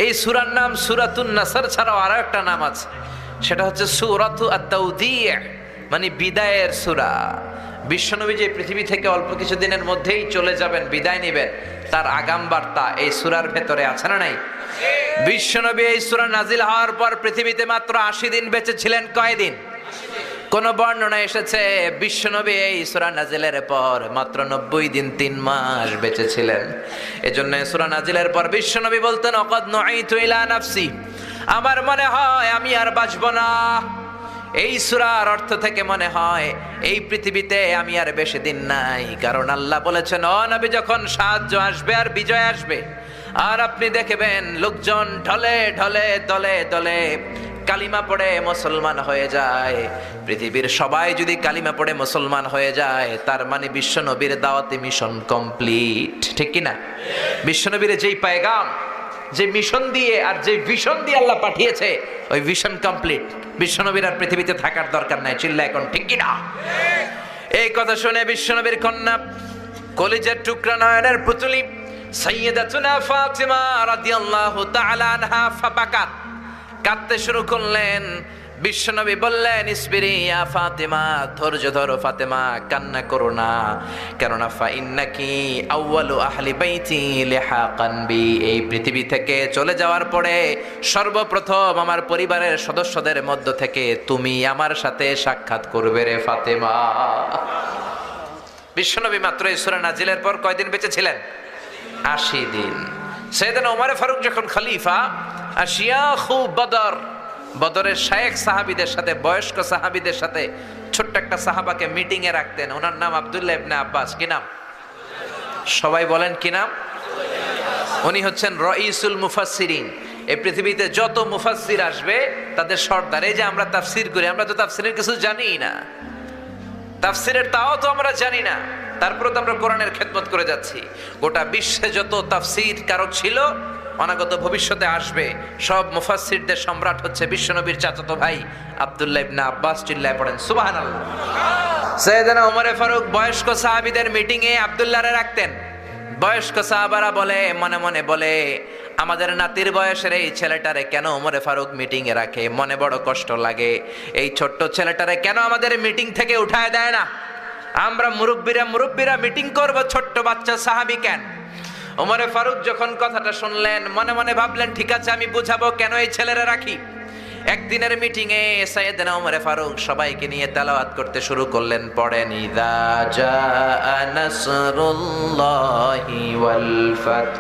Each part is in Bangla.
এই সূরার নাম সূরাতুন নাসর ছাড়াও আরো একটা নাম আছে, সেটা হচ্ছে সূরাতু আত-তাওদিয়া, মানে বিদায়ের সূরা। বিশ্বনবী যে পৃথিবী থেকে অল্প কিছুদিনের মধ্যেই চলে যাবেন, বিদায় নেবেন, তার আগাম বার্তা এই সূরার ভেতরে আছে না নাই? বিশ্বনবী এই সূরা নাজিল হওয়ার পর পৃথিবীতে মাত্র 80 দিন বেঁচে ছিলেন। কয়দিন? কোন বর্ণনা এসেছে বিশ্বনবী এই সূরা নাজিলের পর মাত্র 90 দিন 3 মাস বেঁচে ছিলেন। এজন্য সূরা নাজিলের পর বিশ্বনবী বলতেন, অকদ নুইতু ইলা নাফসি, আমার মনে হয় আমি আর বাঁচব না। এই সূরার অর্থ থেকে মনে হয় এই পৃথিবীতে আমি আর বেশি দিন নাই, কারণ আল্লাহ বলেছেন ও নবী, যখন সাহায্য আসবে আর বিজয় আসবে আর আপনি দেখবেন লোকজন ঢলে ঢলে দলে দলে কালিমা পড়ে মুসলমান হয়ে যায়, পৃথিবীর সবাই যদি কালিমা পড়ে মুসলমান হয়ে যায়, তার মানে বিশ্বনবীর দাওয়াতি মিশন কমপ্লিট। ঠিক কি না? বিশ্বনবীর যেই পেগাম, যে মিশন দিয়ে আর যে ভিশন দিয়ে আল্লাহ পাঠিয়েছে, ওই ভিশন কমপ্লিট। বিশ্বনবীর আর পৃথিবীতে থাকার দরকার নাই। চিল্লা এখন ঠিক কি না? এই কথা শুনে বিশ্বনবীর কন্যা, কলিজার টুকরা, নয়নের পুতুলি সাইয়্যিদাতুনা ফাতিমা রাদিয়াল্লাহু তাআলা আনহা ফাবাকাত, কাঁদতে শুরু করলেন। বিশ্বনবী বললেন, ইসবিরি ইয়া ফাতিমা, ধৈর্য ধরো ফাতেমা, কান্না করো না, কেননা ফাইন্নাকি আউয়ালু আহলি বাইতি লিহাকান বি, এই পৃথিবী থেকে চলে যাওয়ার পরে সর্বপ্রথম আমার পরিবারের সদস্যদের মধ্য থেকে তুমি আমার সাথে সাক্ষাৎ করবে রে ফাতেমা। বিশ্বনবী মাত্র এই সূরা নাজিলের পর কয়দিন বেঁচে ছিলেন? 80 দিন। সাইয়েদনা ওমর ফারুক যখন খলিফা, আশিয়াখু বদর, বদরের শায়েখ সাহাবীদের সাথে, বয়স্ক সাহাবীদের সাথে ছোট্ট একটা সাহাবাকে মিটিং এ রাখতেন। ওনার নাম আব্দুল্লাহ ইবনে আব্বাস। কি নাম? সবাই বলেন কি নাম? উনি হচ্ছেন রাইসুল মুফাসসিরিন। এই পৃথিবীতে যত মুফাসসির আসবে তাদের সর্দার। এই যে আমরা তাফসীর করি, আমরা তো তাফসীরের কিছু জানিই না, তাফসীরের তাও তো আমরা জানি না, তারপরে তো আমরা কোরআনের খেদমত করে যাচ্ছি। গোটা বিশ্বে যত তাফসীর কারক ছিল, অনাগত ভবিষ্যতে আসবে, সব মুফাসসিরদের সম্রাট হচ্ছে বিশ্বনবীর চাচাতো ভাই আব্দুল্লাহ ইবনে আব্বাস। চিল্লায় পড়েন সুবহানাল্লাহ। সাইয়েদনা ওমর ফারুক বয়স্ক সাহাবীদের মিটিং এ আব্দুল্লাহরে রাখতেন। বয়স্ক সাহাবারা বলে, মনে মনে বলে, আমাদের নাতির বয়সের এই ছেলেটারে কেন ওমর ফারুক মিটিং এ রাখে? মনে বড় কষ্ট লাগে, এই ছোট্ট ছেলেটারে কেন আমাদের মিটিং থেকে উঠায় দেয় না? আমরা মুরব্বীরা মিটিং করব, ছোট্ট বাচ্চা সাহাবী কেন? ওমর ফারুক যখন কথাটা শুনলেন, মনে মনে ভাবলেন, ঠিক আছে, আমি বুঝাবো কেন এই ছেলেরা রাখি। একদিনের মিটিং এ সাইয়েদনা ওমর ফারুক সবাইকে নিয়ে তেলাওয়াত করতে শুরু করলেন। পড়েন, ইযা জাআ নাসরুল্লাহি ওয়াল ফাত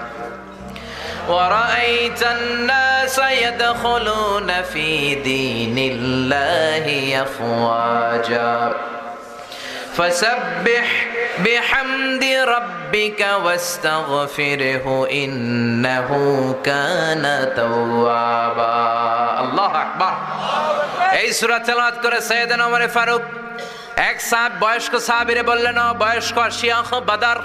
ওয়া রাআইতান নাসা ইয়াদখুলুনা ফি দীনিল্লাহি আফওয়াজা ফাসাব্বিহ বিহামদি রাব্বিকা ওয়াস্তাগফিরহু ইন্নাহু কানা তাওয়াবা। আল্লাহু আকবার। এই সূরা তেলাওয়াত করে সাইয়েদনা ওমর ফারুক এক বয়স্ক সাহাবীরে বললেন, ও বয়স্ক শিয়াখ বাদর,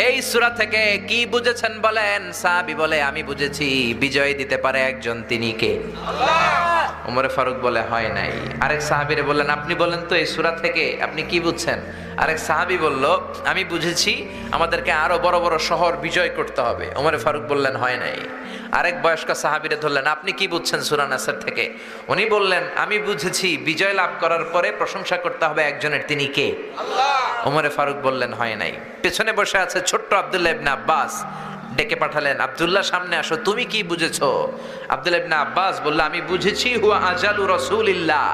এই সূরা থেকে কি বুঝেছেন বলেন? সাহাবী বলে, আমি বুঝেছি বিজয় দিতে পারে একজন, তিনি কে? আল্লাহ। ওমর ফারুক বলে, হয় নাই। আরেক সাহাবীরে বললেন, আপনি বলেন তো এই সূরা থেকে আপনি কি বুঝছেন? আরেক সাহাবী বলল, আমি বুঝেছি আমাদেরকে আরো বড় বড় শহর বিজয় করতে হবে। ওমর ফারুক বললেন, হয় নাই। আরেক বয়স্ক সাহাবীরে ধরলেন, আপনি কি বুঝছেন সূরা নাসর থেকে? উনি বললেন, আমি বুঝেছি বিজয় লাভ করার পরে প্রশংসা করতে হবে একজনের, তিনি কে? আল্লাহ। ওমর ফারুক বললেন, হয় নাই। পেছনে বসে আছে ছোট্ট আব্দুল্লাহ ইবনে আব্বাস, ডেকে পাঠালেন, আব্দুল্লাহ সামনে আসো, তুমি কি বুঝেছো? আব্দুল্লাহ ইবনে আব্বাস বলল, আমি বুঝেছি হুয়া আজালু রাসূলিল্লাহ,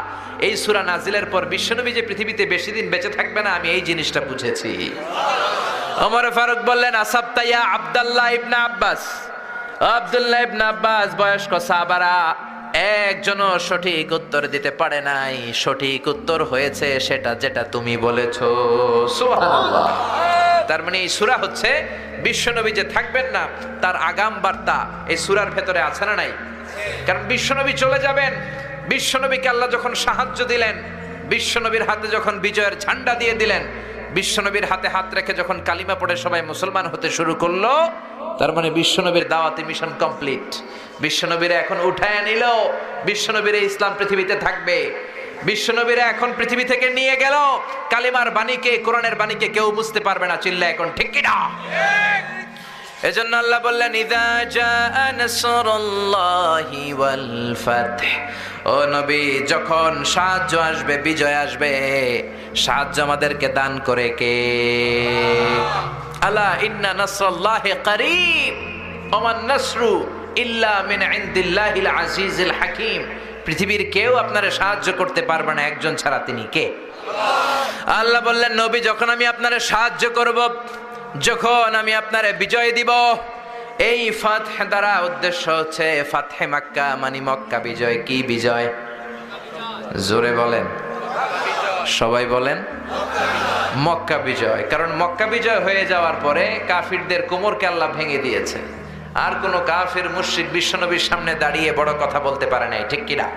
এই সূরা নাজিলের পর বিশ্বনবী যে পৃথিবীতে বেশি দিন বেঁচে থাকবে না, আমি এই জিনিসটা বুঝেছি। ওমর ফারুক বললেন, আসাবতা ইয়া আব্দুল্লাহ ইবনে আব্বাস। আব্দুল্লাহ ইবনে আব্বাস, বয়স্ক সাহাবারা একজনও সঠিক উত্তর দিতে পারে নাই। সঠিক উত্তর হয়েছে সেটা যেটা তুমি বলেছো। সুবহানাল্লাহ। তার মানে এই সূরা হচ্ছে বিশ্বনবী যে থাকবেন না, তার আগাম বার্তা এই সূরার ভেতরে আছে না নাই? কারণ বিশ্বনবী চলে যাবেন, বিশ্বনবীকে আল্লাহ যখন সাহায্য দিলেন, বিশ্বনবীর হাতে যখন বিজয়ের ঝান্ডা দিয়ে দিলেন, বিশ্বনবীর হাতে হাত রেখে যখন কালিমা পড়ে সবাই মুসলমান হতে শুরু করলো, তার মানে বিশ্বনবীর দাওয়াতি মিশন কমপ্লিট। বিশ্বনবীরা এখন উঠায় নিল, বিশ্বনবীর ইসলাম পৃথিবীতে থাকবে। বিশ্বনবীরা এখন পৃথিবী থেকে নিয়ে গেল, কালিমার বাণীকে, কোরআনের বাণীকে কেউ বুঝতে পারবে না। চিল্লা এখন ঠিক কি না? এজন্য আল্লাহ বললেন ইযা জাআ নাসরুল্লাহি ওয়াল ফাতহ, ও নবী যখন সাহায্য আসবে, বিজয় আসবে, সাহায্য আমাদেরকে দান করে কে? আলা ইন্না নাসরাল্লাহি করিব ওয়া মান নাসরু ইল্লা মিন ইনদিল্লাহিল আজিজিল হাকীম। পৃথিবীর কেউ আপনারে সাহায্য করতে পারবে না একজন ছাড়া, তিনি কে? আল্লাহ বললেন নবী যখন আমি আপনারে সাহায্য করব, যখন আমি আপনারে বিজয় দিব, এই ফাতহ দ্বারা উদ্দেশ্য হচ্ছে ফাতহে মক্কা, মানে মক্কা বিজয়। কি বিজয়? জোরে বলেন, সবাই বলেন, মক্কা বিজয়। কারণ মক্কা বিজয় হয়ে যাওয়ার পরে কাফিরদের কোমরকে আল্লাহ ভেঙে দিয়েছে, আর কোন কাফির মুশরিক বিশ্বনবীর সামনে দাঁড়িয়ে বড় কথা বলতে পারে নাই, ঠিক কিনা?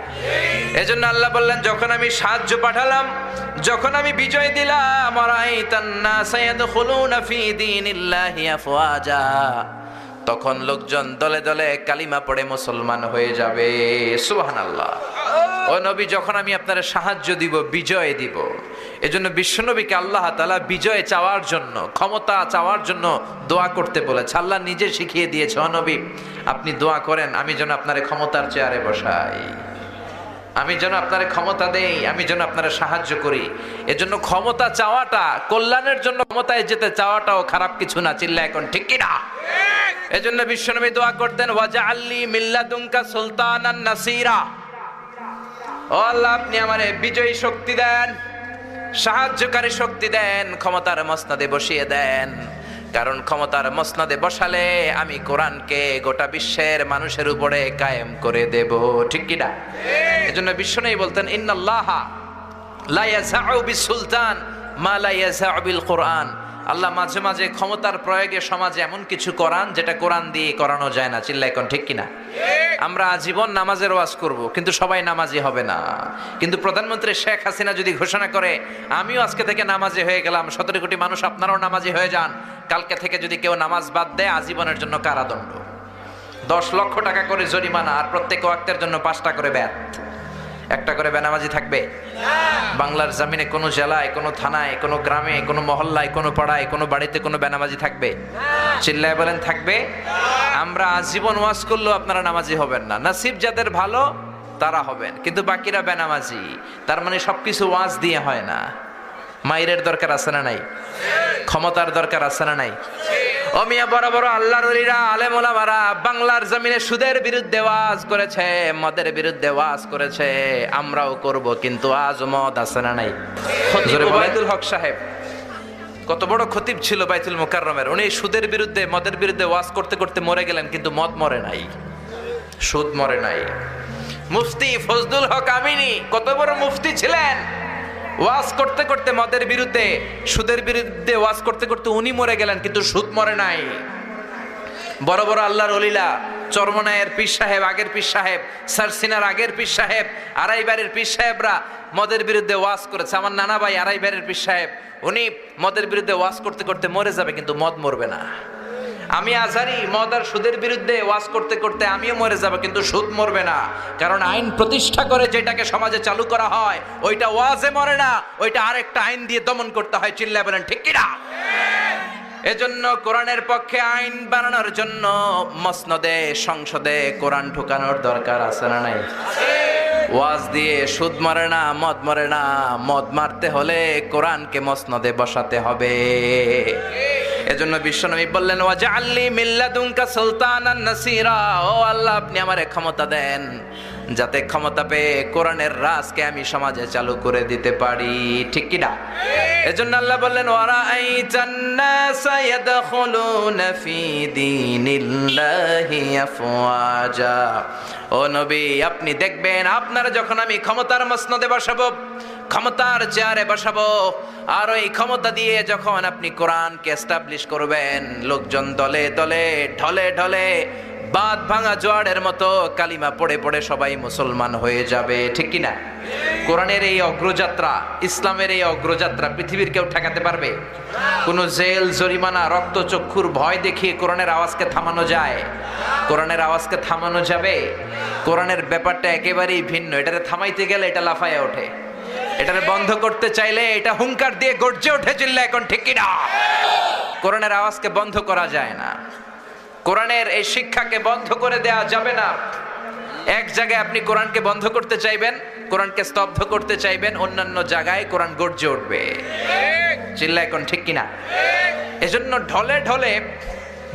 এজন্য আল্লাহ বললেন যখন আমি সাহায্য পাঠালাম, যখন আমি বিজয় দিলাম, রাআইতান নাসা ইয়াদখুলুনা ফি দীনিল্লাহি আফওয়াজা, তখন লোকজন দলে দলে কালিমা পড়ে মুসলমান হয়ে যাবে। সুবহানাল্লাহ। ও নবী যখন আমি আপনার সাহায্য দিব, বিজয় দিব, এজন্য বিশ্বনবীকে আল্লাহ তাআলা বিজয় চাওয়ার জন্য, ক্ষমতা চাওয়ার জন্য দোয়া করতে বলেছে। আল্লাহ নিজে শিখিয়ে দিয়েছে, ও নবী আপনি দোয়া করেন আমি যেন আপনার ক্ষমতার চেয়ারে বসাই, আমি যেন আপনার ক্ষমতা দেই, আমি যেন আপনার সাহায্য করি। এজন্য ক্ষমতা চাওয়াটা কল্যাণের জন্য, ক্ষমতায় যেতে চাওয়াটাও খারাপ কিছু না। চিল্লা এখন ঠিক কিনা? এজন্য বিশ্বনবী দোয়া করতেন ওয়াজআলনি মিল্লাদুনকা সুলতানান নাসিরা, ও আল্লাহ আপনি আমারে বিজয়ী শক্তি দেন, সাহায্যকারী শক্তি দেন, ক্ষমতার মসনদে বসিয়ে দেন। কারণ ক্ষমতার মসনদে বসালে আমি কোরআনকে গোটা বিশ্বের মানুষের উপরে কায়েম করে দেব, ঠিক কি না? এজন্য বিশ্বনবী বলতেন ইন্নাল্লাহা লা ইয়াসাউ বিসুলতান মা লা ইয়াসাউ বিল কোরআন। আল্লাহ মাঝে মাঝে ক্ষমতার প্রয়োগে সমাজে এমন কিছু করান যেটা কোরআন দিয়ে করানো যায় না। চিল্লা এখন ঠিক কিনা? আমরা আজীবন নামাজের ওয়াজ করব, কিন্তু সবাই নামাজি হবে না। কিন্তু প্রধানমন্ত্রী শেখ হাসিনা যদি ঘোষণা করে আমিও আজকে থেকে নামাজি হয়ে গেলাম, 17 কোটি মানুষ আপনারাও নামাজি হয়ে যান, কালকে থেকে যদি কেউ নামাজ বাদ দেয় আজীবনের জন্য কারাদণ্ড, 10 লক্ষ টাকা করে জরিমানা, আর প্রত্যেক ওয়াক্তের জন্য 5টা করে ব্যাত। একটা করে বেনামাজি থাকবে বাংলার জমিনে? কোনো জেলায়, কোনো থানায়, কোনো গ্রামে, কোনো মহল্লায়, কোনো পাড়ায়, কোনো বাড়িতে কোনো বেনামাজি থাকবে? চিল্লায় বলেন থাকবে? আমরা আজীবন ওয়াজ করলেও আপনারা নামাজি হবেন না। নসিব যাদের ভালো তারা হবেন, কিন্তু বাকিরা বেনামাজি। তার মানে সবকিছু ওয়াজ দিয়ে হয় না। মাইরের দরকার আছে না নাই? ক্ষমতার দরকার আছে না নাই? ও মিয়া, বড় বড় আল্লাহর ওলিরা, আলেম ওলামারা বাংলার জমিনে সুদের বিরুদ্ধে ওয়াজ করেছে, মদের বিরুদ্ধে ওয়াজ করেছে, আমরাও করব, কিন্তু আজ মদ আছে না নাই? ওবায়দুল হক সাহেব কত বড় খতিব ছিল বাইতুল মুকাররমের, উনি সুদের বিরুদ্ধে, মদের বিরুদ্ধে ওয়াজ করতে করতে মরে গেলেন, কিন্তু মদ মরে নাই, সুদ মরে নাই। মুফতি ফজলুল হক আমিনী কত বড় মুফতি ছিলেন, ওয়াজ করতে করতে মদের বিরুদ্ধে, সুদের বিরুদ্ধে ওয়াজ করতে করতে উনি মরে গেলেন, কিন্তু সুদ মরে নাই। বড় বড় আল্লাহর ওলিরা, চরমনায়ের পীর সাহেব, আগের পীর সাহেব, সারসিনার আগের পীর সাহেব, আড়াইবাড়ির পীর সাহেবরা মদের বিরুদ্ধে ওয়াজ করেছে। আমার নানা ভাই আড়াইবাড়ির পীর সাহেব, উনি মদের বিরুদ্ধে ওয়াজ করতে করতে মরে যাবে, কিন্তু মদ মরবে না। আমি আজহারি মদ আর সুদের বিরুদ্ধে ওয়াজ করতে করতে আমিও মরে যাব, কিন্তু সুদ মরবে না। কারণ আইন প্রতিষ্ঠা করে যেটাকে সমাজে চালু করা হয়, ওইটা ওয়াজে মরে না, ওইটা আরেকটা আইন দিয়ে দমন করতে হয়। চিল্লায় বলেন ঠিক কিনা? এজন্য কোরআনের পক্ষে আইন বানানোর জন্য মসনদে, সংসদে কোরআন ঢুকানোর দরকার আছে না নাই? ওয়াজ দিয়ে সুদ মরে না, মদ মরে না। মদ মারতে হলে কোরআনকে মসনদে বসাতে হবে। এজন্য বিশ্বনবী বললেন ওয়াজআলনি মিল্লাদুনকা সুলতানান নাসিরা, ও আল্লাহ আপনি আমারে ক্ষমতা দেন, যাতে ক্ষমতা পেয়ে কোরআনের রাজকে আমি সমাজে চালু করে দিতে পারি, ঠিক কি না? এজন্য আল্লাহ বললেন ওয়ারাআইতান নাসা ইয়াদখুলুনা ফি দীনিল্লাহি আফওয়াজা, ও নবী আপনি দেখবেন আপনারা যখন আমি ক্ষমতার মসনদে বসাবো, ক্ষমতার চেয়ারে বসাবো, আর ওই ক্ষমতা দিয়ে যখন আপনি কোরআনকে এস্টাবলিশ করবেন, লোকজন দলে দলে, ঢলে ঢলে, বাঁধ ভাঙা জোয়ারের মতো কালিমা পড়ে পড়ে সবাই মুসলমান হয়ে যাবে, ঠিক কিনা? কোরআনের এই অগ্রযাত্রা, ইসলামের এই অগ্রযাত্রা পৃথিবীর কেউ ঠেকাতে পারবে? কোন জেল, জরিমানা, রক্তচক্ষুর ভয় দেখিয়ে কোরআনের আওয়াজকে থামানো যায়? কোরআনের আওয়াজকে থামানো যাবে? কোরআনের ব্যাপারটা একেবারেই ভিন্ন। এটারে থামাইতে গেলে এটা লাফায় ওঠে, এটারে বন্ধ করতে চাইলে এটা হুঙ্কার দিয়ে গর্জে ওঠে। চিল্লা এখন ঠিক কিনা? কোরআনের আওয়াজকে বন্ধ করা যায় না। কোরআনের এই শিক্ষাকে বন্ধ করে দেয়া যাবে না। এক জায়গায় আপনি কোরআনকে বন্ধ করতে চাইবেন, কোরআনকে স্তব্ধ করতে চাইবেন, অন্যান্য জায়গায় কোরআন গর্জে উঠবে। চিল্লা এখন ঠিক কিনা? এজন্য ঢলে ঢলে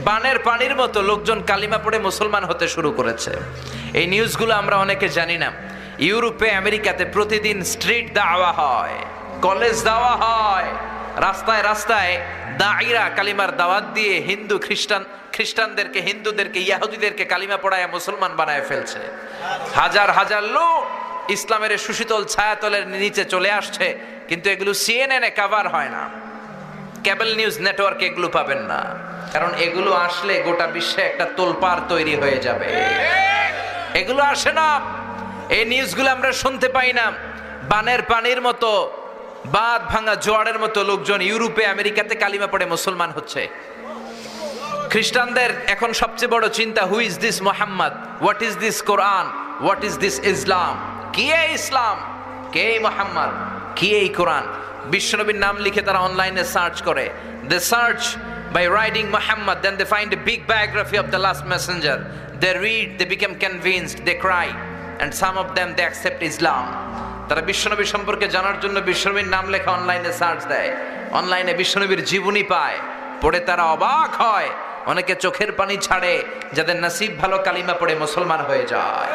বানের পানির মতো লোকজন কালিমা পড়ে মুসলমান হতে শুরু করেছে। এই নিউজগুলো আমরা অনেকে জানি না। ইউরোপে, আমেরিকাতে প্রতিদিন স্ট্রিট দাওয়া হয়, কলেজ দাওয়া হয়, রাস্তায় রাস্তায় দাঈরা কালিমার দাওয়াত দিয়ে খ্রিস্টানদেরকে, হিন্দুদেরকে, ইহুদিদেরকে কালিমা পড়ায় মুসলমান বানায় ফেলছে। হাজার হাজার লোক ইসলামের সুশীতল ছায়াতলের নিচে চলে আসছে, কিন্তু এগুলো CNN এ কভার হয় না, কেবল নিউজ নেটওয়ার্কে এগুলো পাবেন না, কারণ এগুলো আসলে গোটা বিশ্বে একটা তোলপাড় তৈরি হয়ে যাবে। এগুলো আসে না, এই নিউজগুলো আমরা শুনতে পাই না। বানের পানির মতো, বাঁধ ভাঙা জোয়ারের মতো লোকজন ইউরোপে, আমেরিকাতে কালিমা পড়ে মুসলমান হচ্ছে। খ্রিস্টানদের এখন সবচেয়ে বড় চিন্তা, who is this Muhammad, what is this Quran, what is this Islam, কি এই ইসলাম, কে এই মোহাম্মদ, কি এই কোরআন। বিশ্বনবীর নাম লিখে তারা অনলাইনে সার্চ করে, দে search by writing Muhammad, then they find a big biography of the last messenger. They read, they become convinced, they cry, and some of them they accept Islam. তারা বিশ্বনবী সম্পর্কে জানার জন্য বিশ্বনবীর নাম লেখা অনলাইনে সার্চ দেয়, অনলাইনে বিশ্বনবীর জীবনী পায়, পড়ে তারা অবাক হয়। অনেকে চোখের পানি ছাড়ে, যাদের নসিব ভালো কালিমা পড়ে মুসলমান হয়ে যায়।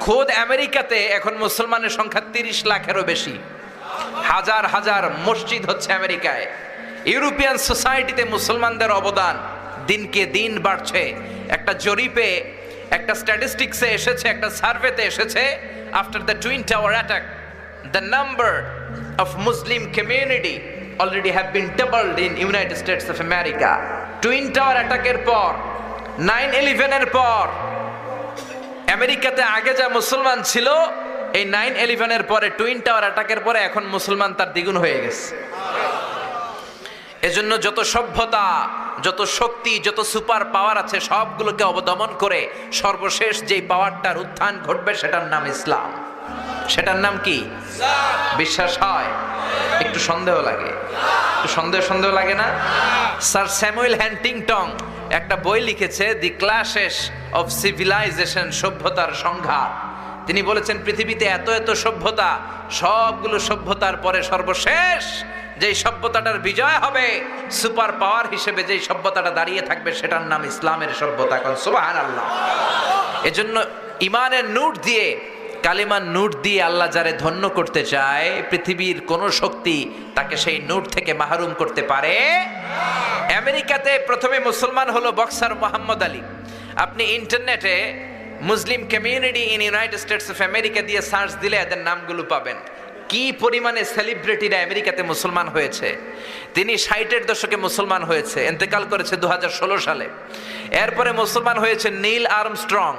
খোদ আমেরিকাতে এখন মুসলমানের সংখ্যা 30 লাখেরও বেশি। হাজার হাজার মসজিদ হচ্ছে আমেরিকায়। ইউরোপিয়ান সোসাইটিতে মুসলমানদের অবদান দিনকে দিন বাড়ছে। একটা জরিপে, একটা স্ট্যাটিস্টিক্সে এসেছে, একটা সার্ভেতে এসেছে, after the twin tower attack the number of Muslim community already have been doubled in United states of America. Twin tower অ্যাটাকের পর, 9/11-এর পর আমেরিকাতে আগে যা মুসলমান ছিল, এই 9/11-এর পরে, টুইন টাওয়ার অ্যাটাকের পরে এখন মুসলমান তার দ্বিগুণ হয়ে গেছে। এজন্য যত সভ্যতা, যত শক্তি, যত সুপার পাওয়ার আছে, সবগুলোকে অবদমন করে সর্বশেষ যেই পাওয়ারটার উত্থান ঘটবে, সেটার নাম ইসলাম। সেটার নাম কি? বিশ্বাস হয়? একটু সন্দেহ লাগে, একটু সন্দেহ লাগে না? স্যার স্যামুয়েল হ্যান্টিংটন একটা বই লিখেছে, দি ক্লাশেস অফ সিভিলাইজেশন, সভ্যতার সংঘাত। তিনি বলেছেন, পৃথিবীতে এত এত সভ্যতা, সবগুলো সভ্যতার পরে সর্বশেষ যেই সভ্যতাটার বিজয় হবে, সুপার পাওয়ার হিসেবে যেই সভ্যতাটা দাঁড়িয়ে থাকবে, সেটার নাম ইসলামের সভ্যতা। সুবহানাল্লাহ। এজন্য ইমানের নূর দিয়ে, কালিমার নূর দিয়ে আল্লাহ যারে ধন্য করতে চায়, পৃথিবীর কোন শক্তি তাকে সেই নূর থেকে মাহরুম করতে পারে। আমেরিকাতে প্রথমে মুসলমান হলো বক্সার মোহাম্মদ আলী। আপনি ইন্টারনেটে Muslim community in United states of America দিয়ে সার্চ দিলে এদের নামগুলো পাবেন। কি পরিমাণে সেলিব্রিটিরা আমেরিকাতে মুসলমান হয়েছে। তিনি 60-এর দশকে মুসলমান হয়েছে, ইন্তেকাল করেছে 2016 সালে। এরপরে মুসলমান হয়েছে নীল আর্মস্ট্রং,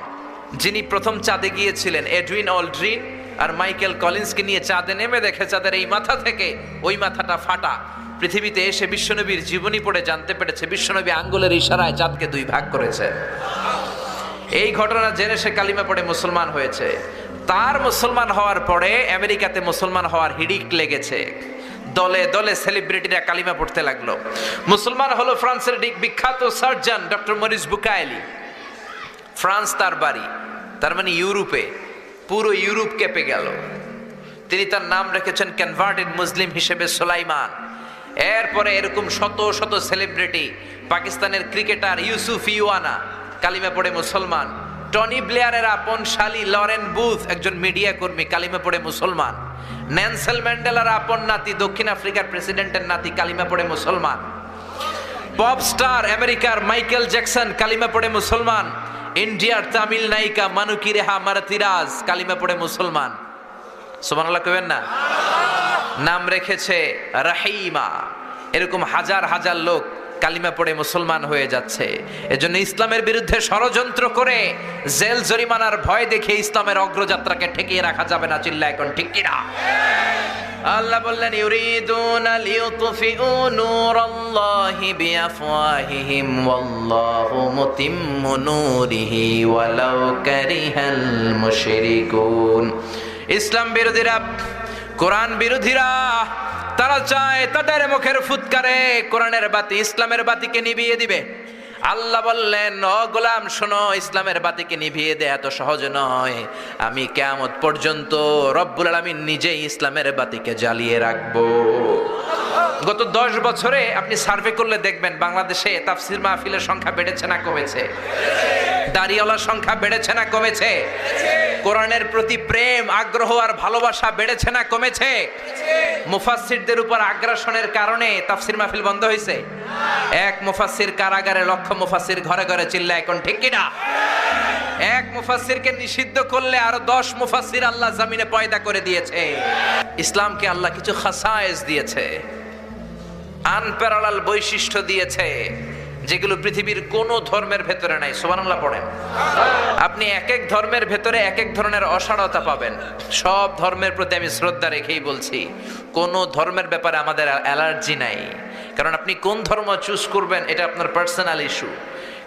যিনি প্রথম চাঁদে গিয়েছিলেন। এডউইন অলড্রিন আর মাইকেল কলিন্সকে নিয়ে চাঁদে নেমে দেখে চাঁদের এই মাথা থেকে ওই মাথাটা ফাটা। পৃথিবীতে এসে বিশ্বনবীর জীবনী পড়ে জানতে পেরেছে বিশ্বনবী আঙ্গুলের ইশারায় চাঁদকে 2 ভাগ করেছে। এই ঘটনা জেনে সে কালিমা পড়ে মুসলমান হয়েছে। তার মুসলমান হওয়ার পরে আমেরিকাতে মুসলমান হওয়ার হিড়িক লেগেছে। দলে দলে সেলিব্রিটিরা কালিমা পড়তে লাগলো। মুসলমান হলো ফ্রান্সের বিখ্যাত সার্জন ডক্টর মরিস বুকায়েলি। ফ্রান্স তার বাড়ি, তার মানে ইউরোপে, পুরো ইউরোপ কেঁপে গেল। তিনি তার নাম রেখেছেন কনভার্টেড মুসলিম হিসেবে সুলাইমান। এরপরে এরকম শত শত সেলিব্রিটি, পাকিস্তানের ক্রিকেটার ইউসুফ ইউয়ানা কালিমা পড়ে মুসলমান। টনি ব্লেয়ারের আপন শালী লরেন বুথ একজন মিডিয়া কর্মী, কালিমা পড়ে মুসলমান। নেলসন ম্যান্ডেলার আপন নাতি, দক্ষিণ আফ্রিকার প্রেসিডেন্টের নাতি, কালিমা পড়ে মুসলমান। পপ স্টার আমেরিকার মাইকেল জ্যাকসন কালিমা পড়ে মুসলমান। ইন্ডিয়ার তামিল নায়িকা মানুকি রেহা মারাতিরাজ কালিমা পড়ে মুসলমান। সুবহানাল্লাহ কইবেন না? নাম রেখেছে রাহিমা। এরকম হাজার হাজার লোক কালিমা পড়ে মুসলমান হয়ে যাচ্ছে। এজন্য ইসলামের বিরুদ্ধে ষড়যন্ত্র করে জেল জরিমানার ভয় দেখে ইসলামের অগ্রযাত্রাকে ঠেকিয়ে রাখা যাবে না। চিল্লা এখন ঠিক কিনা? আল্লাহ বললেন, ইউরিদুনা লিইউতফিউ নূরাল্লাহি বিআফওয়াহিহিম ওয়াল্লাহু মুতিম্মু নূরিহি ওয়ালাউ কারিহাল মুশরিকুন। ইসলাম বিরোধীরা, কোরআন বিরোধীরা, তারা চায় তাদের মুখের ফুৎকারে কোরআনের বাতি, ইসলামের বাতিকে নিভিয়ে দিবে। আল্লাহ বললেন, ও গোলাম শোনো, ইসলামের বাতিকে নিভিয়ে দেয়া এত সহজ নয়। আমি কিয়ামত পর্যন্ত রব্বুল আলামিন নিজেই ইসলামের বাতিকে জ্বালিয়ে রাখবো। গত 10 বছরে আপনি সার্ভে করলে দেখবেন বাংলাদেশে তাফসির মাহফিলের সংখ্যা বেড়েছে না কমেছে? দাড়িওয়ালার সংখ্যা বেড়েছে না কমেছে? কোরআনের প্রতি প্রেম, আগ্রহ আর ভালোবাসা বেড়েছে না কমেছে? মুফাসসিরদের উপর আগ্রাসনের কারণে তাফসির মাহফিল বন্ধ হয়েছে? এক মুফাসসির কারাগারে, লক্ষ মুফাসসির ঘরে ঘরে চিল্লায়, এখন ঠিক কি না? এক মুফাসসিরকে নিষিদ্ধ করলে আরো 10 মুফাসসির আল্লাহ জমিনে পয়দা করে দিয়েছে। ইসলামকে আল্লাহ কিছু খাসায়েস দিয়েছে, আনপ্যারালাল বৈশিষ্ট্য দিয়েছে, যেগুলো পৃথিবীর কোন ধর্মের ভেতরে নাই। সুবহানাল্লাহ পড়েন। আপনি এক এক ধর্মের ভেতরে এক এক ধরনের অসারতা পাবেন। সব ধর্মের প্রতি আমি শ্রদ্ধা রেখেই বলছি, কোন ধর্মের ব্যাপারে আমাদের অ্যালার্জি নাই, কারণ আপনি কোন ধর্ম চুজ করবেন এটা আপনার পার্সোনাল ইস্যু।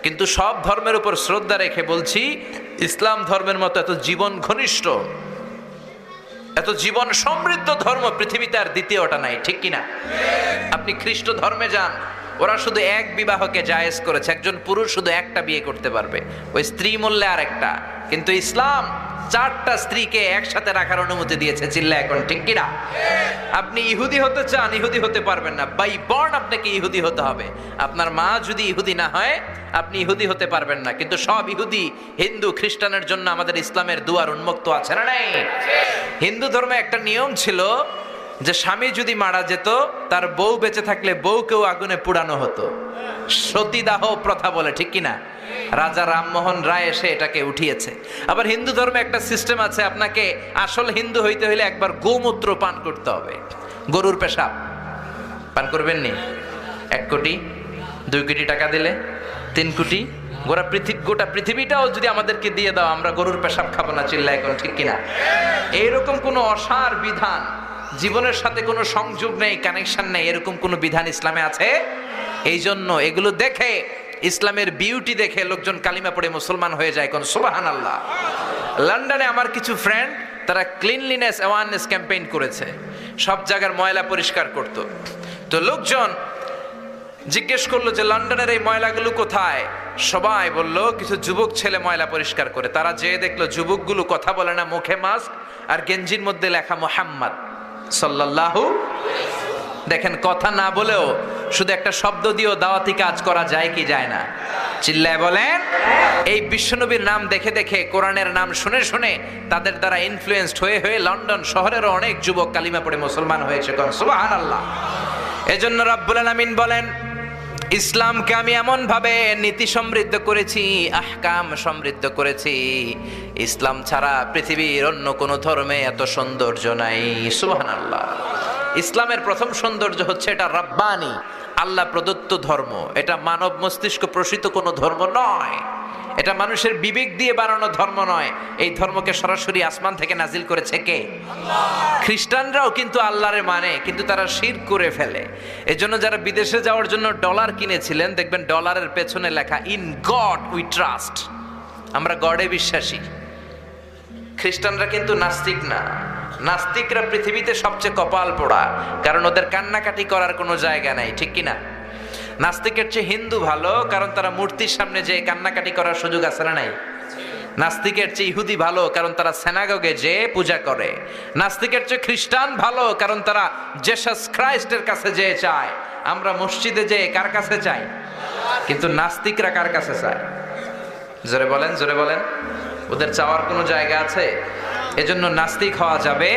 কিন্তু সব ধর্মের উপর শ্রদ্ধা রেখে বলছি, ইসলাম ধর্মের মতো এত জীবন ঘনিষ্ঠ, এত জীবন সমৃদ্ধ ধর্ম পৃথিবীতে আর দ্বিতীয়টা নাই, ঠিক কিনা? আপনি খ্রিস্ট ধর্মে যান, ওরা শুধু এক বিবাহকে জায়েজ করেছে, একজন পুরুষ শুধু একটা বিয়ে করতে পারবে, ওই স্ত্রী মূল্যে আর একটা। কিন্তু ইসলাম 4টা স্ত্রীকে একসাথে রাখার অনুমতি দিয়েছে। চিল্লা এখন ঠিক কিনা? আপনি ইহুদি হতে চান, ইহুদি হতে পারবেন না, বাই বর্ন আপনাকে ইহুদি হতে হবে। আপনার মা যদি ইহুদি না হয় আপনি ইহুদি হতে পারবেন না। কিন্তু সব ইহুদি, হিন্দু, খ্রিস্টানের জন্য আমাদের ইসলামের দুয়ার উন্মুক্ত আছে না নাই? হিন্দু ধর্মে একটা নিয়ম ছিল যে স্বামী যদি মারা যেত, তার বউ বেঁচে থাকলে বউকেও আগুনে পোড়ানো হতো। সতীদাহ প্রথা বলে, ঠিক কিনা? রাজা রামমোহন রায় এসে এটাকে উঠিয়েছে। আবার হিন্দু ধর্মে একটা সিস্টেম আছে, আপনাকে আসল হিন্দু হইতে হইলে একবার গোমূত্র পান করতে হবে। গরুর পেশাব পান করবেন নি? 1 কোটি 2 কোটি টাকা দিলে 3 কোটি, গোটা পৃথিবীটাও যদি আমাদেরকে দিয়ে দাও, আমরা গরুর পেশাব খাবো না। চিল্লা এখন ঠিক কিনা? এইরকম কোনো অসার বিধান, জীবনের সাথে কোনো সংযোগ নেই, কানেকশন নেই, এরকম কোনো বিধান ইসলামে আছে? এই জন্য এগুলো দেখে, ইসলামের বিউটি দেখে লোকজন কালিমা পড়ে মুসলমান হয়ে যায়। কোন সুবহানাল্লাহ। লন্ডনে আমার কিছু ফ্রেন্ড, তারা ক্লিনলিনেস অ্যাওয়ারনেস ক্যাম্পেইন করেছে, সব জায়গার ময়লা পরিষ্কার করত। তো লোকজন জিজ্ঞেস করলো যে লন্ডনের এই ময়লাগুলো কোথায়? সবাই বলল কিছু যুবক ছেলে ময়লা পরিষ্কার করে। তারা যেয়ে দেখলো যুবকগুলো কথা বলে না, মুখে মাস্ক আর গেঞ্জির মধ্যে লেখা মুহাম্মদ সাল্লাল্লাহু। দেখেন, কথা না বলেও শুধু একটা শব্দ দিয়েও দাওয়াতি কাজ করা যায় কি যায় না? চিল্লায় বলেন। এই বিশ্বনবীর নাম দেখে দেখে, কোরআনের নাম শুনে শুনে তাদের দ্বারা ইনফ্লুয়েন্সড হয়ে হয়ে লন্ডন শহরেরও অনেক যুবক কালিমা পড়ে মুসলমান হয়েছে। কোন সুবহানাল্লাহ। এজন্য রব্বুল আলামিন বলেন, ইসলামকে আমি এমন ভাবে নীতি সমৃদ্ধ করেছি, আহকাম সমৃদ্ধ করেছি, ইসলাম ছাড়া পৃথিবীর অন্য কোন ধর্মে এত সৌন্দর্য নাই। সুবহানাল্লাহ। ইসলামের প্রথম সৌন্দর্য হচ্ছে এটা রাব্বানি, আল্লাহ প্রদত্ত ধর্ম। এটা মানব মস্তিষ্ক প্রসূত কোনো ধর্ম নয়, এটা মানুষের বিবেক দিয়ে বানানো ধর্ম নয়। এই ধর্মকে সরাসরি আসমান থেকে নাজিল করেছে কে? আল্লাহ। খ্রিস্টানরাও কিন্তু আল্লাহরে মানে, কিন্তু তারা শিরক করে ফেলে। এজন্য যারা বিদেশে যাওয়ার জন্য ডলার কিনেছিলেন, দেখবেন ডলারের পেছনে লেখা ইন গড উই ট্রাস্ট, আমরা গডে বিশ্বাসী। খ্রিস্টানরা কিন্তু নাস্তিক না। নাস্তিকরা পৃথিবীতে সবচেয়ে কপাল পোড়া, কারণ ওদের কান্নাকাটি করার কোনো জায়গা নাই, ঠিক কিনা? নাস্তিকের চেয়ে হিন্দু ভালো, কারণ তারা মূর্তির সামনে যে কান্নাকাটি করার সুযোগ আছে না নাই? নাস্তিকের চেয়ে ইহুদি ভালো, কারণ তারা সিনাগগে যে পূজা করে। নাস্তিকের চেয়ে খ্রিস্টান ভালো, কারণ তারা জেসাস খ্রাইস্টের কাছে যেয়ে চায়। আমরা মসজিদে যেয়ে কার কাছে চাই? কিন্তু নাস্তিকরা কার কাছে চায়? জোরে বলেন, জোরে বলেন। ওদের চাওয়ার কোনো জায়গা আছে? এজন্য নাস্তিক হওয়া যাবে।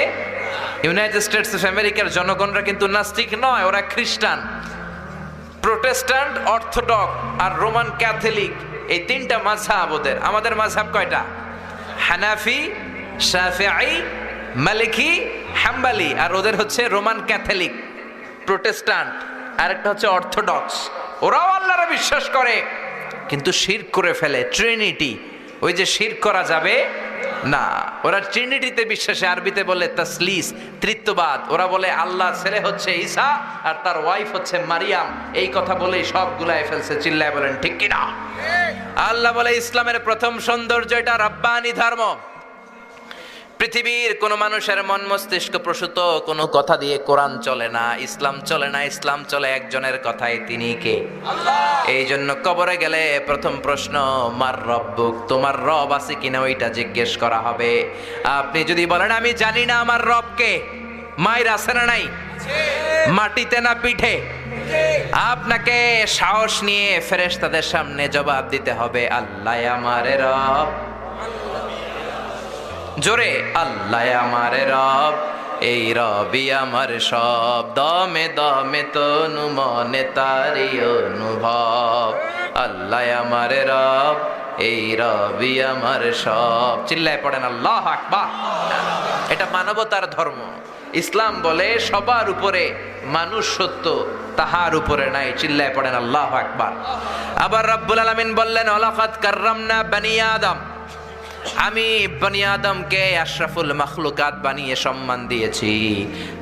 ইউনাইটেড স্টেটস অফ আমেরিকার জনগণরা কিন্তু নাস্তিক নয়, ওরা খ্রিস্টান। প্রোটেস্ট্যান্ট, অর্থোডক্স আর রোমান ক্যাথলিক, এই 3টা মাযহাব ওদের। আমাদের মাযহাব কয়টা? হানাফি, শাফিঈ, মালিকি, হাম্বলি। আর ওদের হচ্ছে রোমান ক্যাথলিক, প্রোটেস্ট্যান্ট, আর একটা হচ্ছে অর্থোডক্স। ওরাও আল্লাহরে বিশ্বাস করে, কিন্তু শিরক করে ফেলে। ট্রিনিটি, ওই যে শিরক করা যাবে না। ওরা ট্রিনিটিতে বিশ্বাসে, আরবিতে বলে তাসলিস, তৃত্ববাদ। ওরা বলে আল্লাহ ছেলে হচ্ছে ঈসা আর তার ওয়াইফ হচ্ছে মারিয়াম। এই কথা বলেই সব গুলায় ফেলছে। চিল্লায় বলেন ঠিক কিনা? আল্লাহ বলে ইসলামের প্রথম সৌন্দর্য এটা রাব্বানি ধর্ম। পৃথিবীর কোন মানুষের মন মস্তিষ্ক প্রসূত কোনো কথা দিয়ে কোরআন চলে না, ইসলাম চলে না। ইসলাম চলে একজনের কথায়, তিনি কে? এই জন্য কবরে গেলে প্রথম প্রশ্ন, মার রব্বুক, তোমার রব আছে কিনা ওইটা জিজ্ঞেস করা হবে। আপনি যদি বলেন আমি জানি না আমার রব কে, মায়ের আছে না নাই? মাটিতে না পিঠে? আপনাকে সাহস নিয়ে ফেরেশতাদের সামনে জবাব দিতে হবে, আল্লাহ আমার রব। জোরে, আল্লাহ আমার রব, এই রবি আমার সব, দমে দমে তনু মনে তারি অনুভব। আল্লাহ আমার রব, এই রবি আমার সব। চিল্লায় পড়েন আল্লাহু আকবার। এটা মানবতার ধর্ম। ইসলাম বলে সবার উপরে মানুষ সত্য, তাহার উপরে নাই। চিল্লায় পড়েন আল্লাহু আকবার। আবার রব্বুল আলামিন বললেন, ওয়ালাকাদ কাররামনা বানি আদম, আমি বনি আদমকে আশরাফুল মাখলুকাত বানিয়ে সম্মান দিয়েছি।